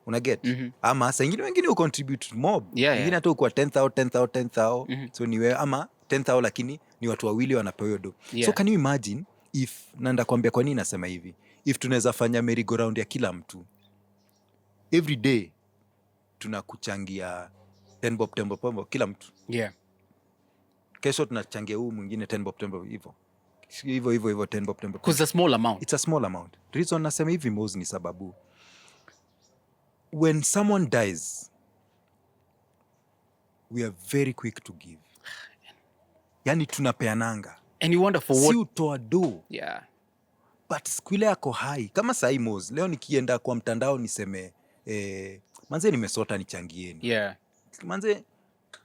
A: una get. Ama saa ingine wengine contribute mob.
B: Ingine
A: hata kwa 10,000. So ni wewe ama 10,000 lakini ni watu wawili wanapewa hiyo do. So can you imagine if, nanda kuambia kwa nini nasema hivi, if tunaweza fanya merry-go-round ya kila mtu, every day tunakuchangia 10 bob kila mtu.
B: Yeah.
A: Kesho tunachangia huu mwingine 10 bob hivyo 10 bob.
B: Because it's a small amount.
A: It's a small amount. Reason nasema hivi Moses, ni sababu when someone dies, we are very quick to give. Yani tunapeananga.
B: And you wonder for what?
A: Si utoa do.
B: Yeah.
A: But siku ile yako hai. Kama sahi Moses, leo nikienda kwa mtandao niseme, manze nimesota nichangieni.
B: Yeah.
A: Manze,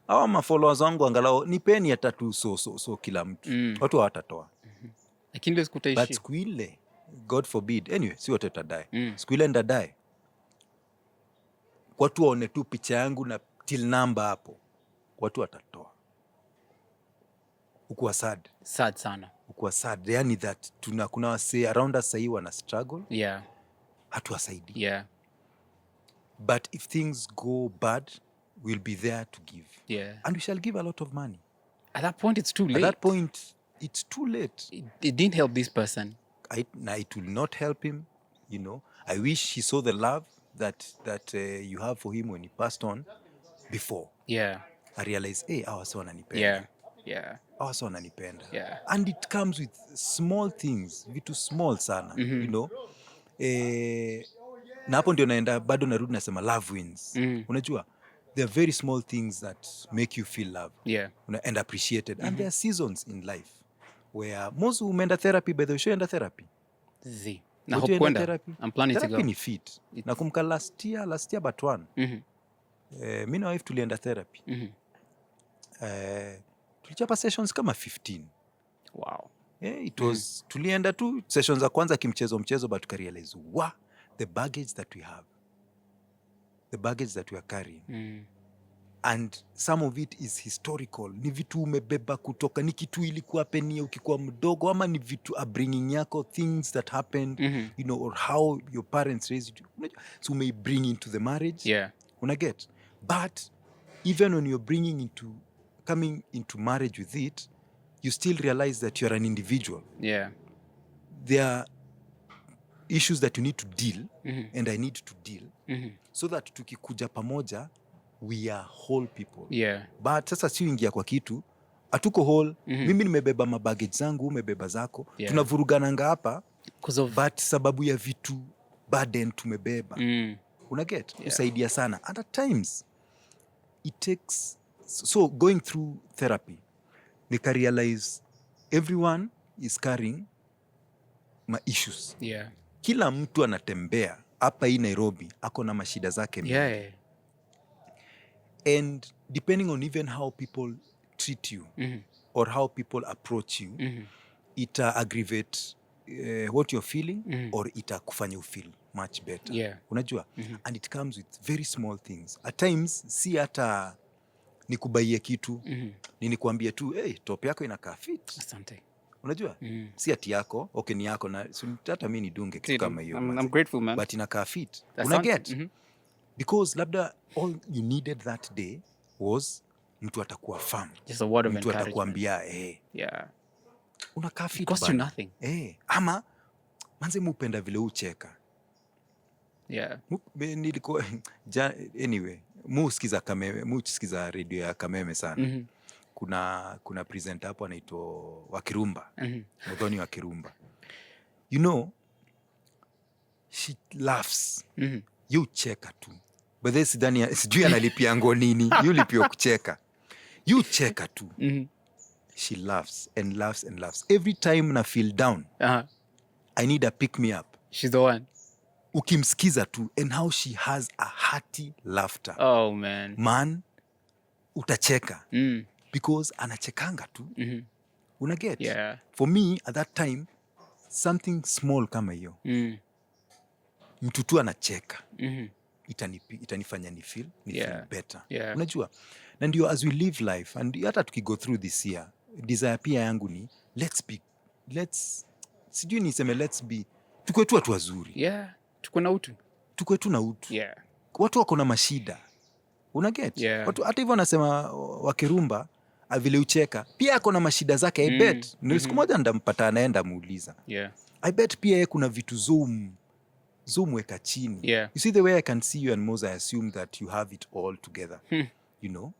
A: hawa mafollowers wangu angalau nipeni hata tu so kila mtu. Watu hawatatoa.
B: Lakini leo sikutaishi.
A: But siku ile, God forbid, anyway, si wote tutadai. Siku ile ndadai. Watu waone tu picha yangu na till number hapo. Watu watatoa. Ukuwa sad.
B: Sad sana.
A: Ukuwa sad. Yani that kuna wase around us sahi wana struggle.
B: Yeah.
A: Hatuwasaidi.
B: Yeah.
A: But if things go bad, we'll be there to give.
B: Yeah.
A: And we shall give a lot of money.
B: At that point, it's too late.
A: At that point, it's too late.
B: It didn't help this person.
A: It will not help him. I wish he saw the love that you have for him when he passed on before.
B: Yeah.
A: I realized, hawa si wananipenda.
B: Yeah. Yeah.
A: Hawa si wananipenda.
B: Yeah.
A: And it comes with small things, vitu small sana, na hapo ndio naenda bado narudi nasema love wins. Unajua, there are very small things that make you feel loved.
B: Yeah.
A: And appreciated. And there are seasons in life where most umeenda therapy, by the way, shoenda therapy.
B: Na hope kwenda. I'm planning to go.
A: Therapy ni fit. Nakumbuka last year but one. mi na wife tulienda therapy. Tulichapa sessions kama 15.
B: Wow.
A: It was tulienda tu sessions za kwanza mchezo but tukarealize the baggage that we have, the baggage that we are carrying, and some of it is historical. Ni vitu umebeba kutoka, ni kitu ilikuwa penia ukikuwa mdogo, ama ni vitu upbringing yako, things that happened, you know, or how your parents raised you. So may bring into the marriage. Unaget? But even when you're coming into marriage with it, you still realize that you're an individual. There are issues that you need to deal, and I need to deal, so that tukikuja pamoja, we are whole people. But sasa si ingia kwa kitu, atuko whole, mimi nimebeba mabaggage zangu, umebeba zako, tunavurugananga hapa, but sababu ya vitu burden tumebeba. Unaget? Usaidia sana. And at times, it takes... So going through therapy, nika realize everyone is carrying my issues. Kila mtu anatembea hapa hii Nairobi ako na mashida zake. And depending on even how people treat you, or how people approach you, it aggravate what you're feeling, or it kufanya you feel much better. Unajua? And it comes with very small things. At times, si hata nikubaie kitu, nikuambie tu, top yako inakaa fit.
B: Asante.
A: Unajua? Si ati yako, okay ni yako, na hata mimi nidunge kitu kama hiyo.
B: I'm grateful, man.
A: But inakaa fit. Unaget? Because labda all you needed that day was mtu atakuwa firm.
B: Just a word of
A: mtu
B: encouragement.
A: Atakuambia, unakaa fit.
B: It costs you nothing.
A: Ama, manze mupenda vile ucheka. Anyway, muskiza radio ya Kameme sana. Kuna presenter hapo anaitwa Wakirumba. Mudhoni Wakirumba. You know, she laughs. You cheka tu. But then sijui analipia ngo nini. You lipio kucheka. You cheka tu. She laughs and laughs and laughs. Every time na feel down, I need a pick me up.
B: She's the one.
A: Ukimsikiza tu, and how she has a hearty laughter.
B: Oh, man.
A: Man, utacheka. Because anachekanga tu. Unaget? For me, at that time, something small kama hiyo. Mtu tu anacheka. Itanifanya ni feel better. Unajua? Na ndio as we live life, and hata tukigo through this year, desire pia yangu ni, sijui niseme let's be, tukwe tu watu wazuri.
B: Tukwe na utu.
A: Tukwe tu na utu. Watu wako na mashida. Unaget? Watu hata hivyo wanasema Wakirumba, vile ucheka, pia ako na mashida zake, I bet. Siku moja ndampata anaenda muuliza. I bet pia kuna vitu zoom weka chini. You see the way I can see you and Moza, I assume that you have it all together. You know?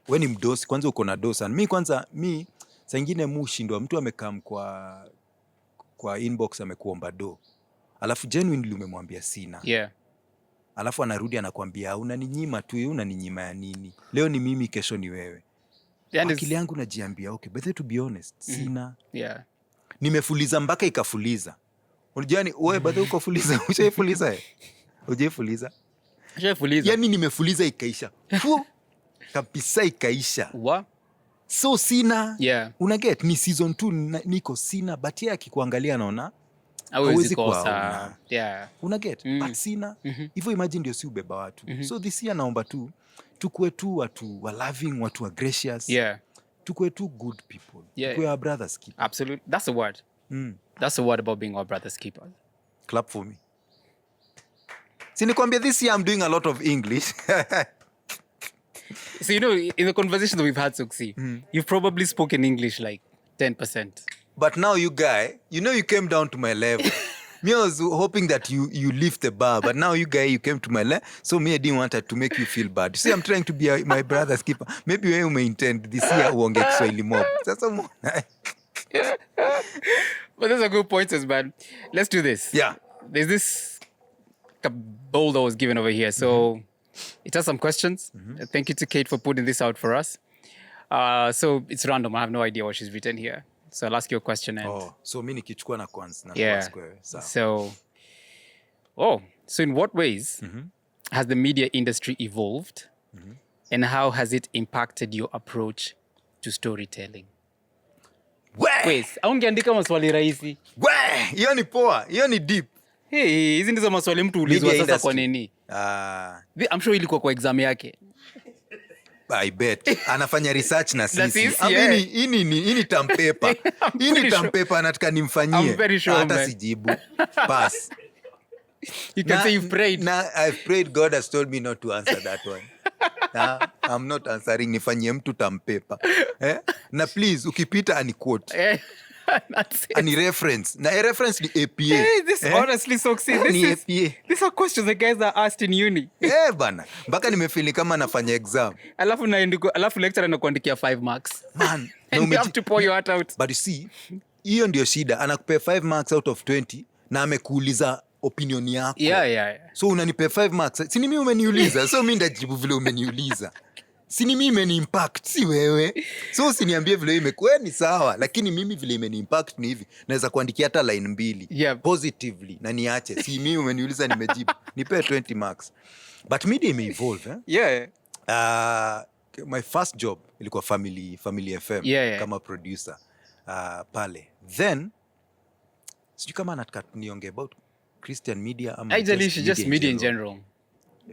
A: When ni mdosi, kwanza uko na dosa. Mi saa ingine mushindwa, mtu amekam kwa inbox amekuomba do. Alafu genuinely umemwambia sina. Alafu anarudi anakuambia unaninyima tu, unaninyima ya nini? Leo ni mimi, kesho ni wewe. Akili yangu najiambia, okay, but to be honest, sina. Nimefuliza mpaka ikafuliza. Unajua ni wewe bado uko fuliza, ushafuliza? Ujefuliza?
B: Ushafuliza.
A: Yaani nimefuliza ikaisha. Kabisa ikaisha. So sina. Unaget, ni season 2 niko sina, but yeye akikuangalia anaona hawezi kosa. Unaget? But sina. Hivyo imagine ndio si ubeba watu. So this year naomba tu tukue tu watu wa loving, watu wa gracious. Tukue tu good people. Tukue our brothers keepers.
B: Absolutely. That's the word. That's the word about being our brothers keepers.
A: Clap for me. Sinikwambia this year I'm doing a lot of English.
B: So, you know, in the conversation that we've had, Soxxy, you've probably spoken English like 10%.
A: But now you came down to my level. Me, I was hoping that you lift the bar, but now you came to my level. So me, I didn't want to make you feel bad. See, I'm trying to be my brother's keeper. Maybe you may intend this year uonge Kiswahili mob.
B: But those are good pointers, man. Let's do this. There's this bowl that was given over here. So it has some questions. Thank you to Kate for putting this out for us. So it's random. I have no idea what she's written here. So I'll ask you a question.
A: So mimi nikichukua na kwanza.
B: So in what ways has the media industry evolved? And how has it impacted your approach to storytelling? Wait, aungeandika maswali rahisi.
A: Hiyo ni poa, hiyo ni deep.
B: Hey, hizi ndizo maswali mtu ulizwa sasa kwa nini? I'm sure ilikuwa kwa exam yake.
A: I bet. Anafanya research na sisi. Hii ni tampepa. Hii ni tampepa anataka nimfanyie. Hata sijibu. Pass.
B: You can say you've prayed.
A: I've prayed. God has told me not to answer that one. I'm not answering. Nifanyie mtu tampepa. Na please, ukipita ani quote. Ani reference. Na reference ni APA.
B: Hey, this honestly, Soxxy. These are questions the guys are asked in uni.
A: Bana. Mpaka nimefeel kama nafanya exam.
B: Alafu lecturer anakuandikia 5 marks.
A: Man.
B: And you have to pour your heart out.
A: But you see, hiyo ndio shida. Anakupea 5 marks out of 20 na amekuuliza opinion yako.
B: Yeah.
A: So unanipea 5 marks. Si ni mimi umeniuliza. So mimi ndajibu vile umeniuliza. Si ni mimi imeni impact, si wewe. So usiniambie vile imekuwa ni sawa, lakini mimi vile imeni impact ni hivi. Naweza kuandikia hata line 2 positively na niache. Si mimi umeniuliza nimejibu. Nipe 20 marks. But media ime evolve,
B: Yeah.
A: My first job ilikuwa Family FM kama producer pale. Then sijui kama nataka niongee about Christian media ama
B: just media in general.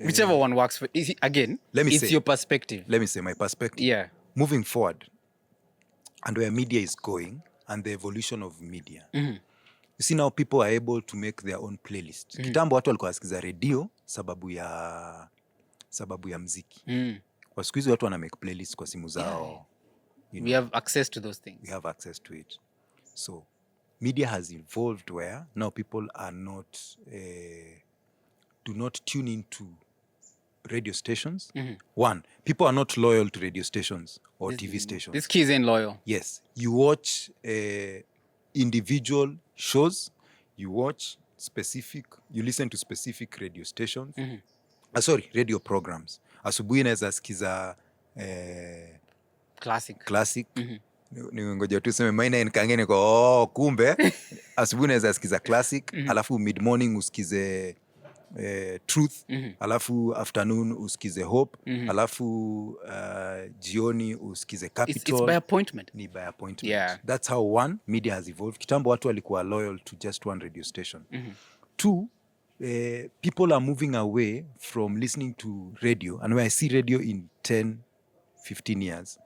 B: Whichever one works for again. Your perspective.
A: Let me say my perspective.
B: Yeah.
A: Moving forward and where media is going and the evolution of media. You see now people are able to make their own playlist. Kitambo watu walikuwa wasikiza radio sababu ya mziki. Kwa siku hizi watu wana make playlist kwa simu zao.
B: We have access to those things.
A: We have access to it. So media has evolved where now people are not do not tune into radio stations. One, people are not loyal to radio stations or TV stations.
B: This key isn't loyal.
A: Yes. You watch individual shows. You listen to specific radio stations. Radio programs. Asubuhi naweza sikiza classic. Ngoja tu sema maina nikangene kwa kumbe asubuhi naweza sikiza classic, alafu mid morning usikize truth, alafu afternoon usikize hope, alafu jioni usikize capital.
B: It's by appointment.
A: Ni by appointment. Yeah. That's how one, media has evolved. Kitambo watu walikuwa loyal to just one radio station. Two, people are moving away from listening to radio. And when I see radio in 10, 15 years,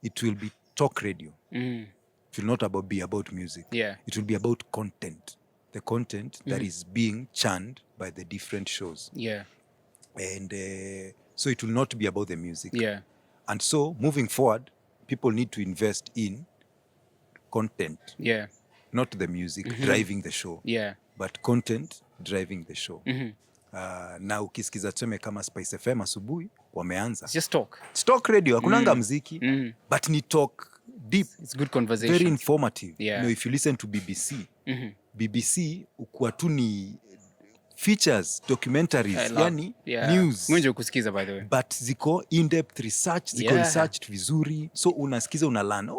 A: it will be talk radio. It will not be about music.
B: Yeah.
A: It will be about content. The content that is being churned by the different shows.
B: Yeah.
A: And so it will not be about the music.
B: Yeah.
A: And so moving forward, people need to invest in content.
B: Yeah.
A: Not the music driving the show.
B: Yeah.
A: But content driving the show. Na ukisikiza tuseme kama Spice FM asubuhi wameanza.
B: It's just talk.
A: It's talk radio. Hakunanga mziki. But ni talk deep.
B: It's good conversation.
A: Very informative.
B: Yeah.
A: You know, if you listen to BBC, BBC ukuwa tu ni features, documentaries, yani news.
B: Mwenje kusikiza by the way.
A: But ziko in-depth research, ziko researched vizuri. So unasikiza unalearn.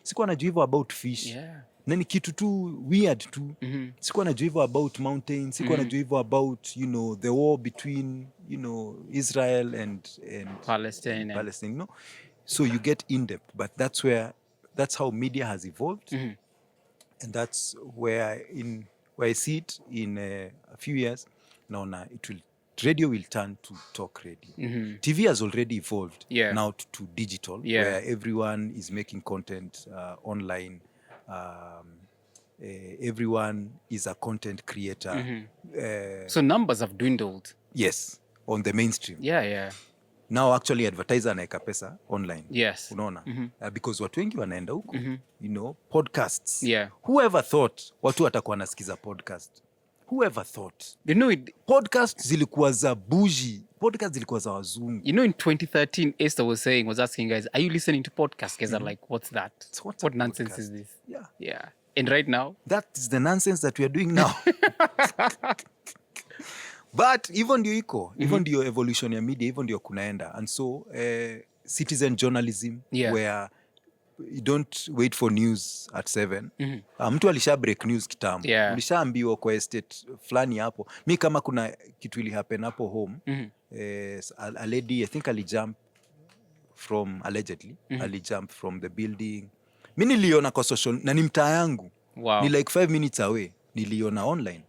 A: Sikuwa najua hivyo about fish.
B: Yeah.
A: Na ni kitu tu weird tu. Sikuwa najua hivyo about mountains. Sikuwa najua hivyo about, the war between, Israel and
B: Palestine.
A: So you get in-depth. But that's how media has evolved. And that's where I see it in a few years. Now radio will turn to talk radio. TV has already evolved now to digital, where everyone is making content online. Everyone is a content creator.
B: So numbers have dwindled.
A: Yes, on the mainstream.
B: Yeah.
A: Now actually advertiser anaeka pesa online.
B: Yes.
A: Unaona? Because watu wengi wanaenda huko. Podcasts.
B: Yeah.
A: Whoever thought watu watakuwa nasikiza podcast? Whoever thought? Podcasts zilikuwa za bougie. Podcasts zilikuwa za wazungu.
B: In 2013, Esther was asking guys, are you listening to podcasts? Guys are like, what's that? What nonsense
A: podcast?
B: Is this?
A: Yeah.
B: And right now?
A: That is the nonsense that we are doing now. But hivyo ndio iko. Hivyo ndio evolution ya media. Hivyo ndio kunaenda. And so, citizen journalism, where wait for news at 7. Mtu alisha break news kitambo. Ulishaambiwa kwa estate fulani hapo. Mi kama kuna kitu ili happen hapo home, a lady, I think alijump from, allegedly, alijump from the building. Mi niliona kwa social, na ni mtaa yangu.
B: Wow.
A: Ni like 5 minutes away. Niliona online.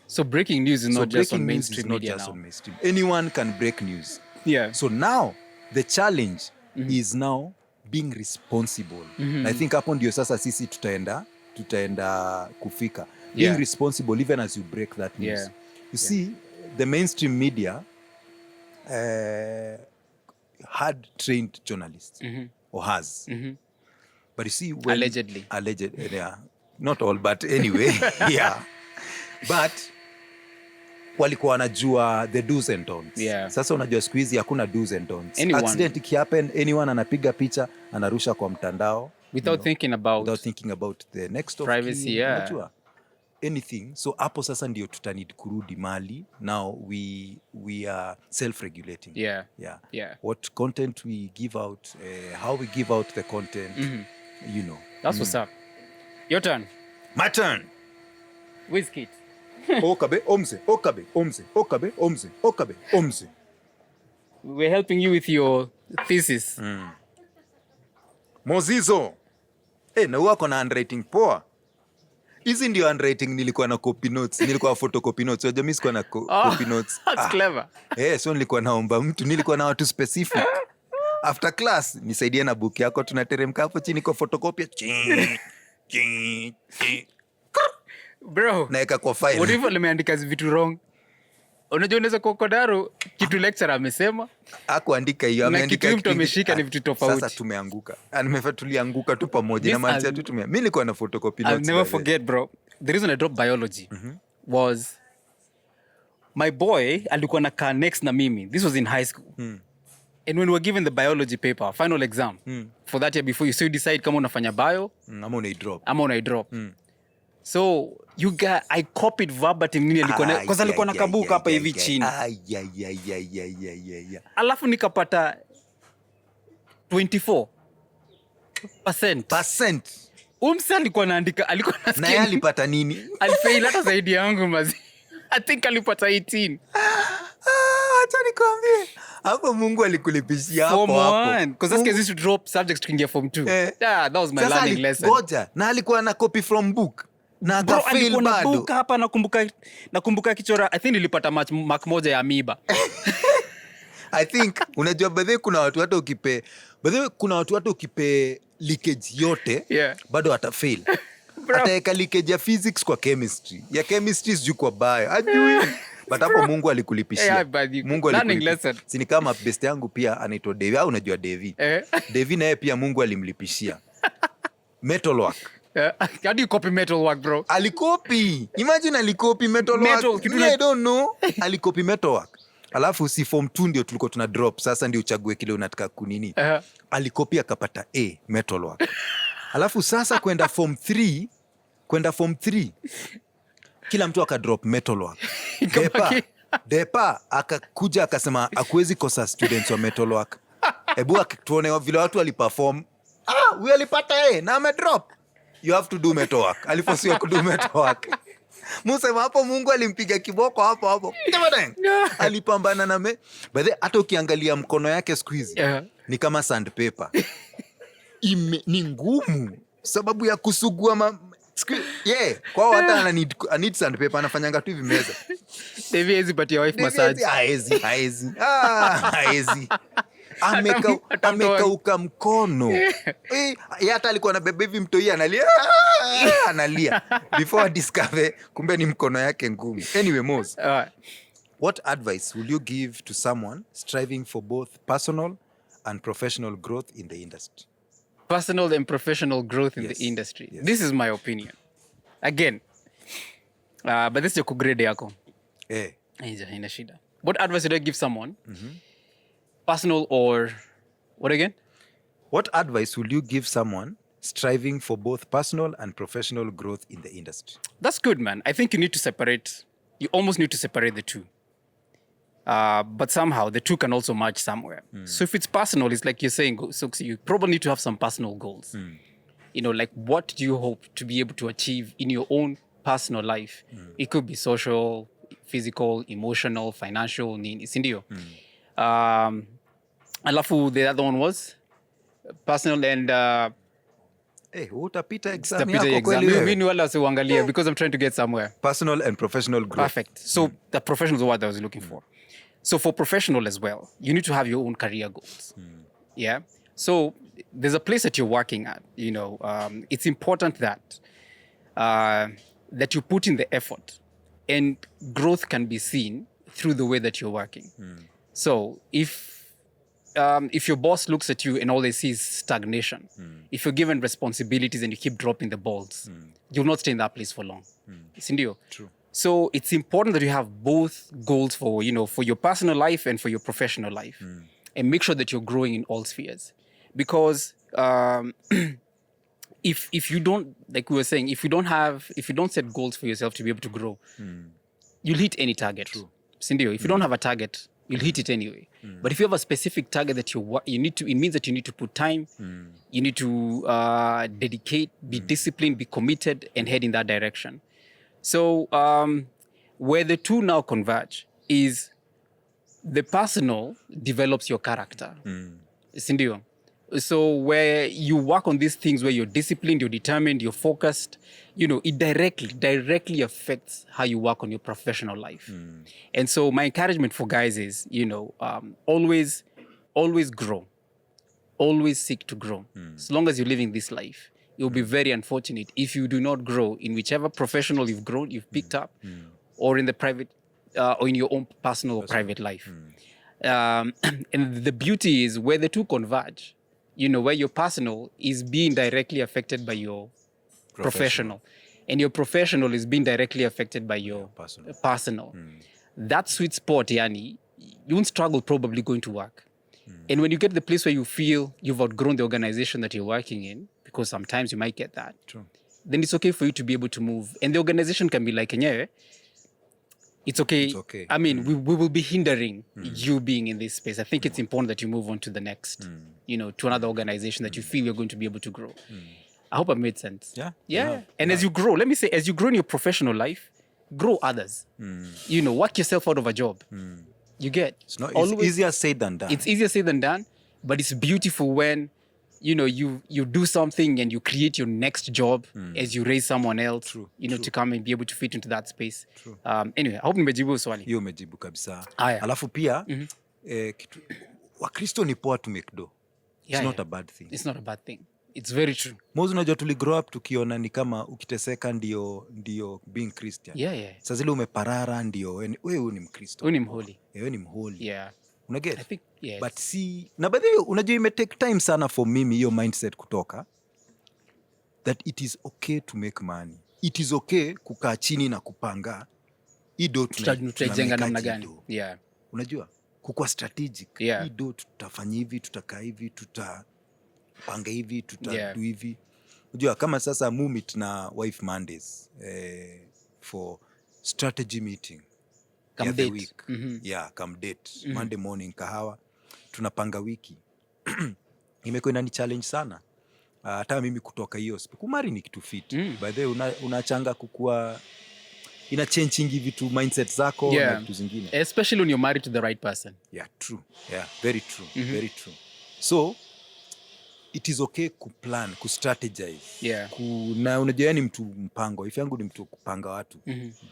B: So breaking news is not just on mainstream media now.
A: Anyone can break news.
B: Yeah.
A: So now the challenge is now being responsible. I think hapo ndio sasa sisi tutaenda kufika. Being responsible even as you break that news. You see, the mainstream media had trained journalists or has. But you see, when
B: allegedly,
A: yeah, not all, but anyway, yeah. But walikuwa wanajua the do's and don'ts. Sasa unajua siku hizi hakuna do's and don'ts. Accident ikihappen, anyone anapiga picha, anarusha kwa mtandao
B: without thinking
A: about the next of
B: privacy,
A: unajua anything. So hapo sasa ndio tutanid kurudi mali. Now we are self-regulating.
B: Yeah.
A: What content we give out, how we give out the content, you know.
B: That's what's up. Your turn.
A: My turn.
B: Whiskey.
A: Okabe, omze, okabe, omze, okabe, omze, okabe, omze.
B: We're helping you with your thesis.
A: Mozizo. Na wako na handwriting poa. Hizi ndio handwriting nilikuwa na copy notes, nilikuwa photocopy notes. Wajua mimi sikuwa na copy notes.
B: That's clever.
A: So nilikuwa naomba mtu, nilikuwa na watu specific. After class, nisaidie na book yako, tunateremka hapo chini kwa photocopy.
B: Bro,
A: naeka kwa file.
B: What if limeandika vitu wrong? Unajua unaweza kwa kodaro kitu lecturer amesema.
A: Hakuandika hiyo, ameandika
B: kitu mtu ameshika ni vitu tofauti.
A: Sasa tumeanguka. Tulianguka tu pamoja na maana tu mimi nilikuwa na photocopy notes.
B: I'll never forget, bro. The reason I dropped biology was my boy alikuwa na car next na mimi. This was in high school. And when we were given the biology paper, final exam, for that year before you decide kama unafanya bio,
A: ama una drop.
B: So I copied verbatim nini alikuwa kwa sababu alikuwa na kabuka hapa hivi chini. Alafu nikapata 24%. Umsa alikuwa anaandika, alikuwa nasikia.
A: Na yeye alipata nini?
B: Alifail hata zaidi yangu mazi. I think alipata 18.
A: Acha nikwambie. Hapo Mungu alikulipishia hapo.
B: Form 1. Because that's used to drop subjects tukiingia form 2. Yeah, that was my learning lesson.
A: Goja, na alikuwa na copy from book. Na akafail bado.
B: Book hapa nakumbuka kichora. I think nilipata mark moja ya amoeba.
A: I think unajua badhe kuna watu hata ukipe leakage yote bado atafail. Ataeka leakage ya physics kwa chemistry. Ya chemistry sijui kwa bio. Ajui. But hapo Mungu alikulipishia. Mungu alikulipishia. Sini kama best yangu pia anaitwa Devi. Au unajua Devi? Devi naye pia Mungu alimlipishia. Metalwork.
B: How do you copy metalwork, bro?
A: Alikopi. Imagine alikopi metalwork. I don't know. Alikopi metalwork. Alafu si form 2 ndio tulikuwa tuna drop. Sasa ndio uchague kile unataka kunini. Alikopi akapata A, metalwork. Alafu sasa kwenda form 3, kila mtu akadrop metalwork. Depa akakuja akasema hakuwezi kosa students wa metalwork. Hebu tuone vile watu waliperform. Huyu alipata A na amedrop. You have to do metalwork. Alifosiwa kudo metalwork. Musema hapo Mungu alimpiga kiboko hapo. Alipambana na But hata ukiangalia mkono yake siku hizi ni kama sandpaper. Ni ngumu sababu ya kusugua kwa hata I need sandpaper, anafanyanga tu hivi meza.
B: Devi hezi patia wife massage.
A: Haezi. Amekauka mkono. Hata alikuwa anabeba hivi mtoi analia. Before I discover kumbe ni mkono yake ngumu. Anyway, Mose. What advice will you give to someone striving for both personal and professional growth in the industry?
B: Personal and professional growth in the industry. Yes. This is my opinion. Again, but this is your grade yako. Haina shida. What advice would I give someone? Personal or what again?
A: What advice will you give someone striving for both personal and professional growth in the industry?
B: That's good, man. I think you almost need to separate the two. but somehow the two can also merge somewhere. So if it's personal, it's like you're saying, Soxxy, you probably need to have some personal goals. You know, like what do you hope to be able to achieve in your own personal life? It could be social, physical, emotional, financial, sindio. Alafu the other one was personal and
A: utapita exam yako kweli
B: wewe. Mimi wala usiangalie because I'm trying to get somewhere.
A: Personal and professional growth.
B: Perfect. So the professional is what I was looking for. So for professional as well, you need to have your own career goals. Yeah. So there's a place that you're working at, you know, it's important that that you put in the effort, and growth can be seen through the way that you're working. So if your boss looks at you and all they see is stagnation, if you're given responsibilities and you keep dropping the balls, you'll not stay in that place for long. Sindio?
A: True.
B: So it's important that you have both goals for, you know, for your personal life and for your professional life, and make sure that you're growing in all spheres. Because if you don't, like we were saying, if you don't set goals for yourself to be able to grow, you'll hit any target. True. Sindio? If you don't have a target, you'll hit it anyway. But if you have a specific target that you need to, it means that you need to put time, you need to dedicate, be disciplined, be committed, and head in that direction. So where the two now converge is the personal develops your character. Sindio? So where you work on these things where you're disciplined, you're determined, you're focused, you know, it directly affects how you work on your professional life. And so my encouragement for guys is, you know, always grow. Always seek to grow. As long as you're living this life, you'll be very unfortunate if you do not grow in whichever professional you've picked up, or in the private, or in your own personal or private life. And the beauty is where the two converge, you know, where your personal is being directly affected by your professional, and your professional is being directly affected by your personal. That sweet spot, yani, you won't struggle probably going to work. And when you get to the place where you feel you've outgrown the organization that you're working in, because sometimes you might get that, then it's okay for you to be able to move. And the organization can be like, yeah, it's okay. I mean, we will be hindering you being in this space. I think it's important that you move on to the next, you know, to another organization that you feel you're going to be able to grow. I hope I made sense. Yeah. And as you grow, let me say, as you grow in your professional life, grow others. You know, work yourself out of a job. You get.
A: It's easier said than done.
B: It's easier said than done, but it's beautiful when, you know, you do something and you create your next job as you raise someone else, you know, to come and be able to fit into that space. Anyway, I hope nimejibu swali.
A: Hiyo umejibu kabisa. Alafu pia, Wakristo ni poa to make do. It's not a bad thing.
B: It's not a bad thing. It's very true.
A: Mozi unajua tuli grow up tukiona ni kama ukiteseka ndio being Christian. Sasa zile umeparara ndio wewe ni Mkristo.
B: Wewe ni mholi.
A: Wewe ni mholi.
B: I think, yes.
A: But na by the way, unajua ime take time sana for mimi hiyo mindset kutoka that it is okay to make money. It is okay kukaa chini na kupanga ido
B: tutajenga namna gani.
A: Unajua kukua strategic. Ido tutafanya hivi, tutakaa hivi, tutapanga hivi, tutadu hivi. Unajua kama sasa meet na wife Mondays for strategy meeting.
B: Come date.
A: Week. Come date. Monday morning kahawa. Tunapanga wiki. Imekuwa inani challenge sana. Hata mimi kutoka hiyo. Kumari ni kitu fit. By the way, unachanga kukua ina changing vitu mindset zako na vitu zingine.
B: Especially when you're married to the right person.
A: True. Very true. Very true. So it is okay kuplan, kustrategize. Na unajua ni mtu mpango. If yangu ni mtu kupanga watu.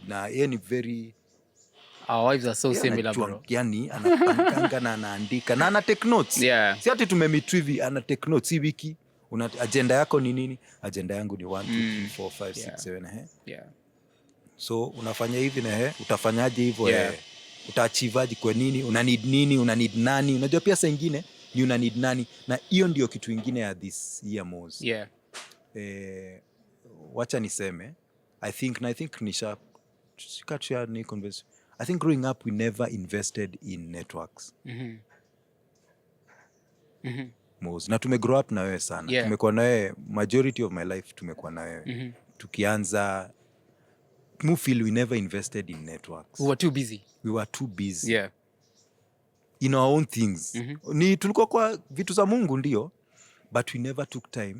A: Na yeye ni very
B: our wives are so similar, bro.
A: Yani anapanga na anaandika na ana take notes. Si ati tumemit hivi, ana take notes hii wiki. Agenda yako ni nini? Agenda yangu ni 1 2 3 4 5 6 7 So unafanya hivi na utafanyaje hivyo utaachieve kwa nini? Una need nani? Unajua pia saa nyingine ni una need nani, na hiyo ndio kitu kingine ya this year Moz. Wacha niseme I think nisha share ni converse. I think growing up we never invested in networks. Moz, na tumegrow up na wewe sana. Tumekuwa na wewe majority of my life, tumekuwa na wewe. Tukianza we feel we never invested in networks.
B: We were too busy.
A: in our own things. Ni tulikuwa kwa vitu za Mungu ndio, but we never took time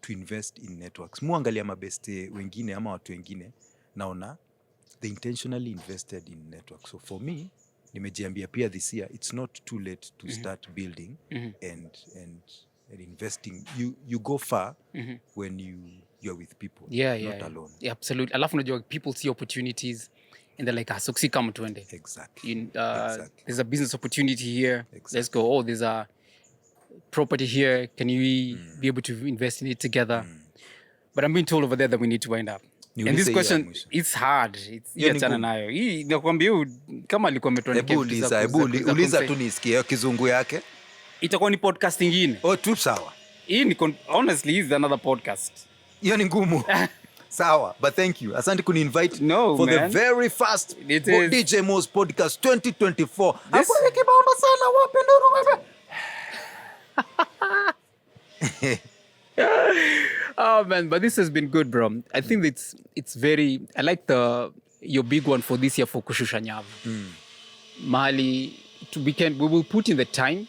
A: to invest in networks. Muangalia mabeste wengine ama watu wengine, naona they intentionally invested in networks. So for me, nimejiambia pia this year, it's not too late to start building and investing. You go far when you're with people, not alone.
B: Yeah, absolutely. Alafu unajua people see opportunities and they're like, Soxxy, come tuende.
A: Exactly.
B: There's a business opportunity here.
A: Exactly.
B: Let's go. Oh, there's a property here. Can we be able to invest in it together? But I'm being told over there that we need to wind up. And this question, it's hard. Achana nayo. Hii nakwambia kama alikuwa ametuandikia
A: uliza tu nisikie kizungu yake.
B: Itakuwa ni podcast nyingine.
A: Oh, tu sawa.
B: Hii ni honestly is another podcast.
A: Hiyo ni ngumu. Sawa, but thank you. Asante kuni invite for the very first DJ Mo's podcast 2024. Hapo kibamba sana wapi nduru wewe.
B: Oh man, but this has been good, bro. I think it's very. I like your big one for this year for kushusha nyavu. Mahali we will put in the time.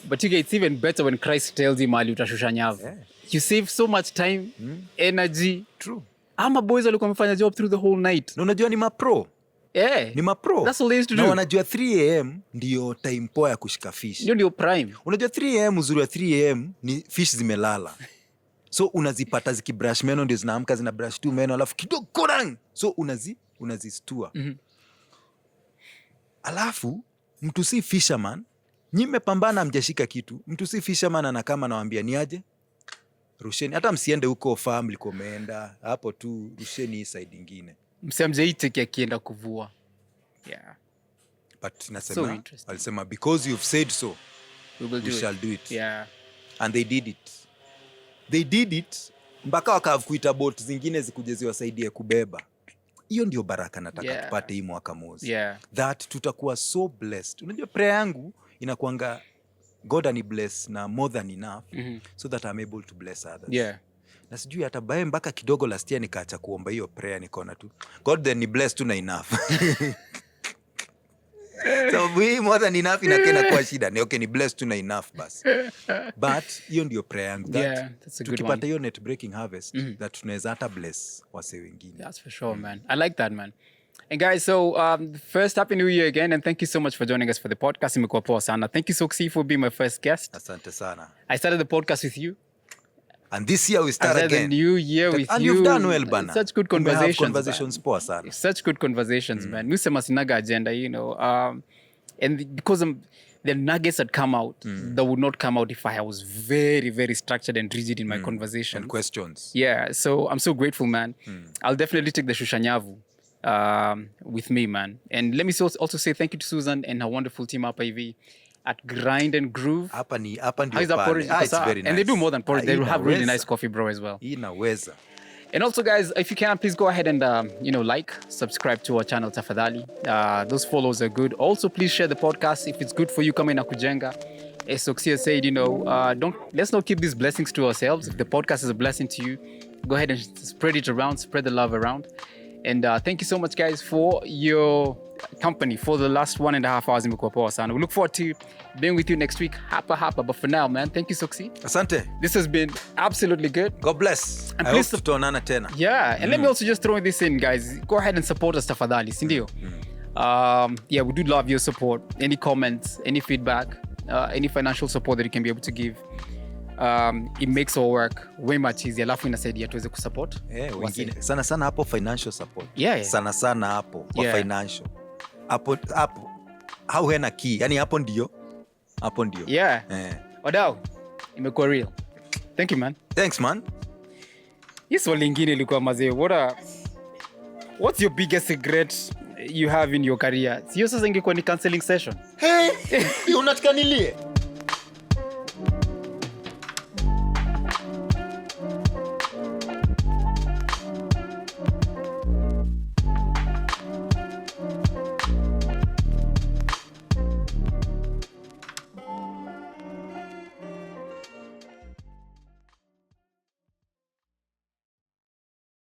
B: But it's even better when Christ tells you mahali utashusha nyavu. Yeah. You save so much time, energy.
A: True.
B: Ama boys walikuwa wamefanya job through the whole night.
A: Na unajua ni mapro.
B: Yeah.
A: Ni mapro.
B: That's all they used to do.
A: Na wanajua 3 am ndio time poa ya kushika fish.
B: Ndio prime.
A: Unajua 3 am uzuri wa 3 am ni fish zimelala. So unazipata zikibrush meno ndio zinaamka zina brush tu meno alafu kidogo korang. So unazistua. Alafu mtu si fisherman, nyime pambana mjashika kitu. Mtu si fisherman anakama nawaambia ni aje? Rusheni hata msiende huko farm liko meenda. Hapo tu rusheni hii side nyingine.
B: Msiamjeite akienda kuvua. Yeah.
A: But nasema alisema because you've said so, we shall do it.
B: Yeah.
A: And they did it. Mpaka wakakuita boat zingine zikuje ziwasaidie kubeba. Hiyo ndio baraka nataka tupate hii mwaka mozi.
B: Yeah.
A: That tutakuwa so blessed. Unajua prayer yangu inakuanga God ani bless na more than enough so that I'm able to bless others.
B: Yeah.
A: Na sijui hata bae mpaka kidogo last year nikaacha kuomba hiyo prayer nikaona tu God then ni bless tu na enough. So we more than enough inakena kwa shida. Ni okay ni bless tu na enough bas. But hiyo ndio prayer yangu
B: that's a good one.
A: Tukipata hiyo net breaking harvest that tunaweza hata bless wase wengine.
B: That's for sure, man. I like that, man. And guys, so first, Happy New Year again, and thank you so much for joining us for the podcast. Imekuwa poa sana. Thank you, Soxxy, for being my first guest.
A: Asante sana.
B: I started the podcast with you.
A: And this year we start again.
B: The new year with
A: and
B: you.
A: And you've done well, bana.
B: Such good conversations.
A: Conversations poa sana.
B: Such good conversations, man. Nusema sinaga agenda, you know. And because the nuggets that come out, that would not come out if I was very, very structured and rigid in my conversation.
A: And questions.
B: Yeah, so I'm so grateful, man. I'll definitely take the shushanyavu with me, man. And let me also say thank you to Susan and her wonderful team hapa hivi at Grind and Groove.
A: Hapa ndio
B: it's very nice. And they do more than porridge. They have really nice coffee, bro, as well.
A: Inaweza.
B: And also, guys, if you can, please go ahead and like, subscribe to our channel, tafadhali. Those follows are good. Also, please share the podcast if it's good for you. Kama inakujenga. As Soxxy said, let's not keep these blessings to ourselves. If the podcast is a blessing to you, go ahead and spread it around, spread the love around. And thank you so much, guys, for your company for the last 1.5 hours. Imekuwa poa sana. We look forward to being with you next week. Hapa. But for now, man, thank you, Soxxy.
A: Asante.
B: This has been absolutely good.
A: God bless.
B: And
A: I hope tutaonana tena.
B: Yeah, and let me also just throw this in, guys. Go ahead and support us, tafadhali, sindio? Yeah, we do love your support. Any comments, any feedback, any financial support that you can be able to give. It makes our work way much easier. Alafu inasaidia tuweze kusupport
A: wengine. Sana hapo financial support.
B: Yeah.
A: Sana hapo kwa financial. Hapo how hena key. Yani hapo ndio.
B: Yeah. Wadau, imekuwa real. Thank you, man.
A: Thanks, man.
B: Yes, swali lingine ilikuwa mazee. What's your biggest regret you have in your career? Sio sasa ingekuwa ni counseling session.
A: Hey, unataka nilie?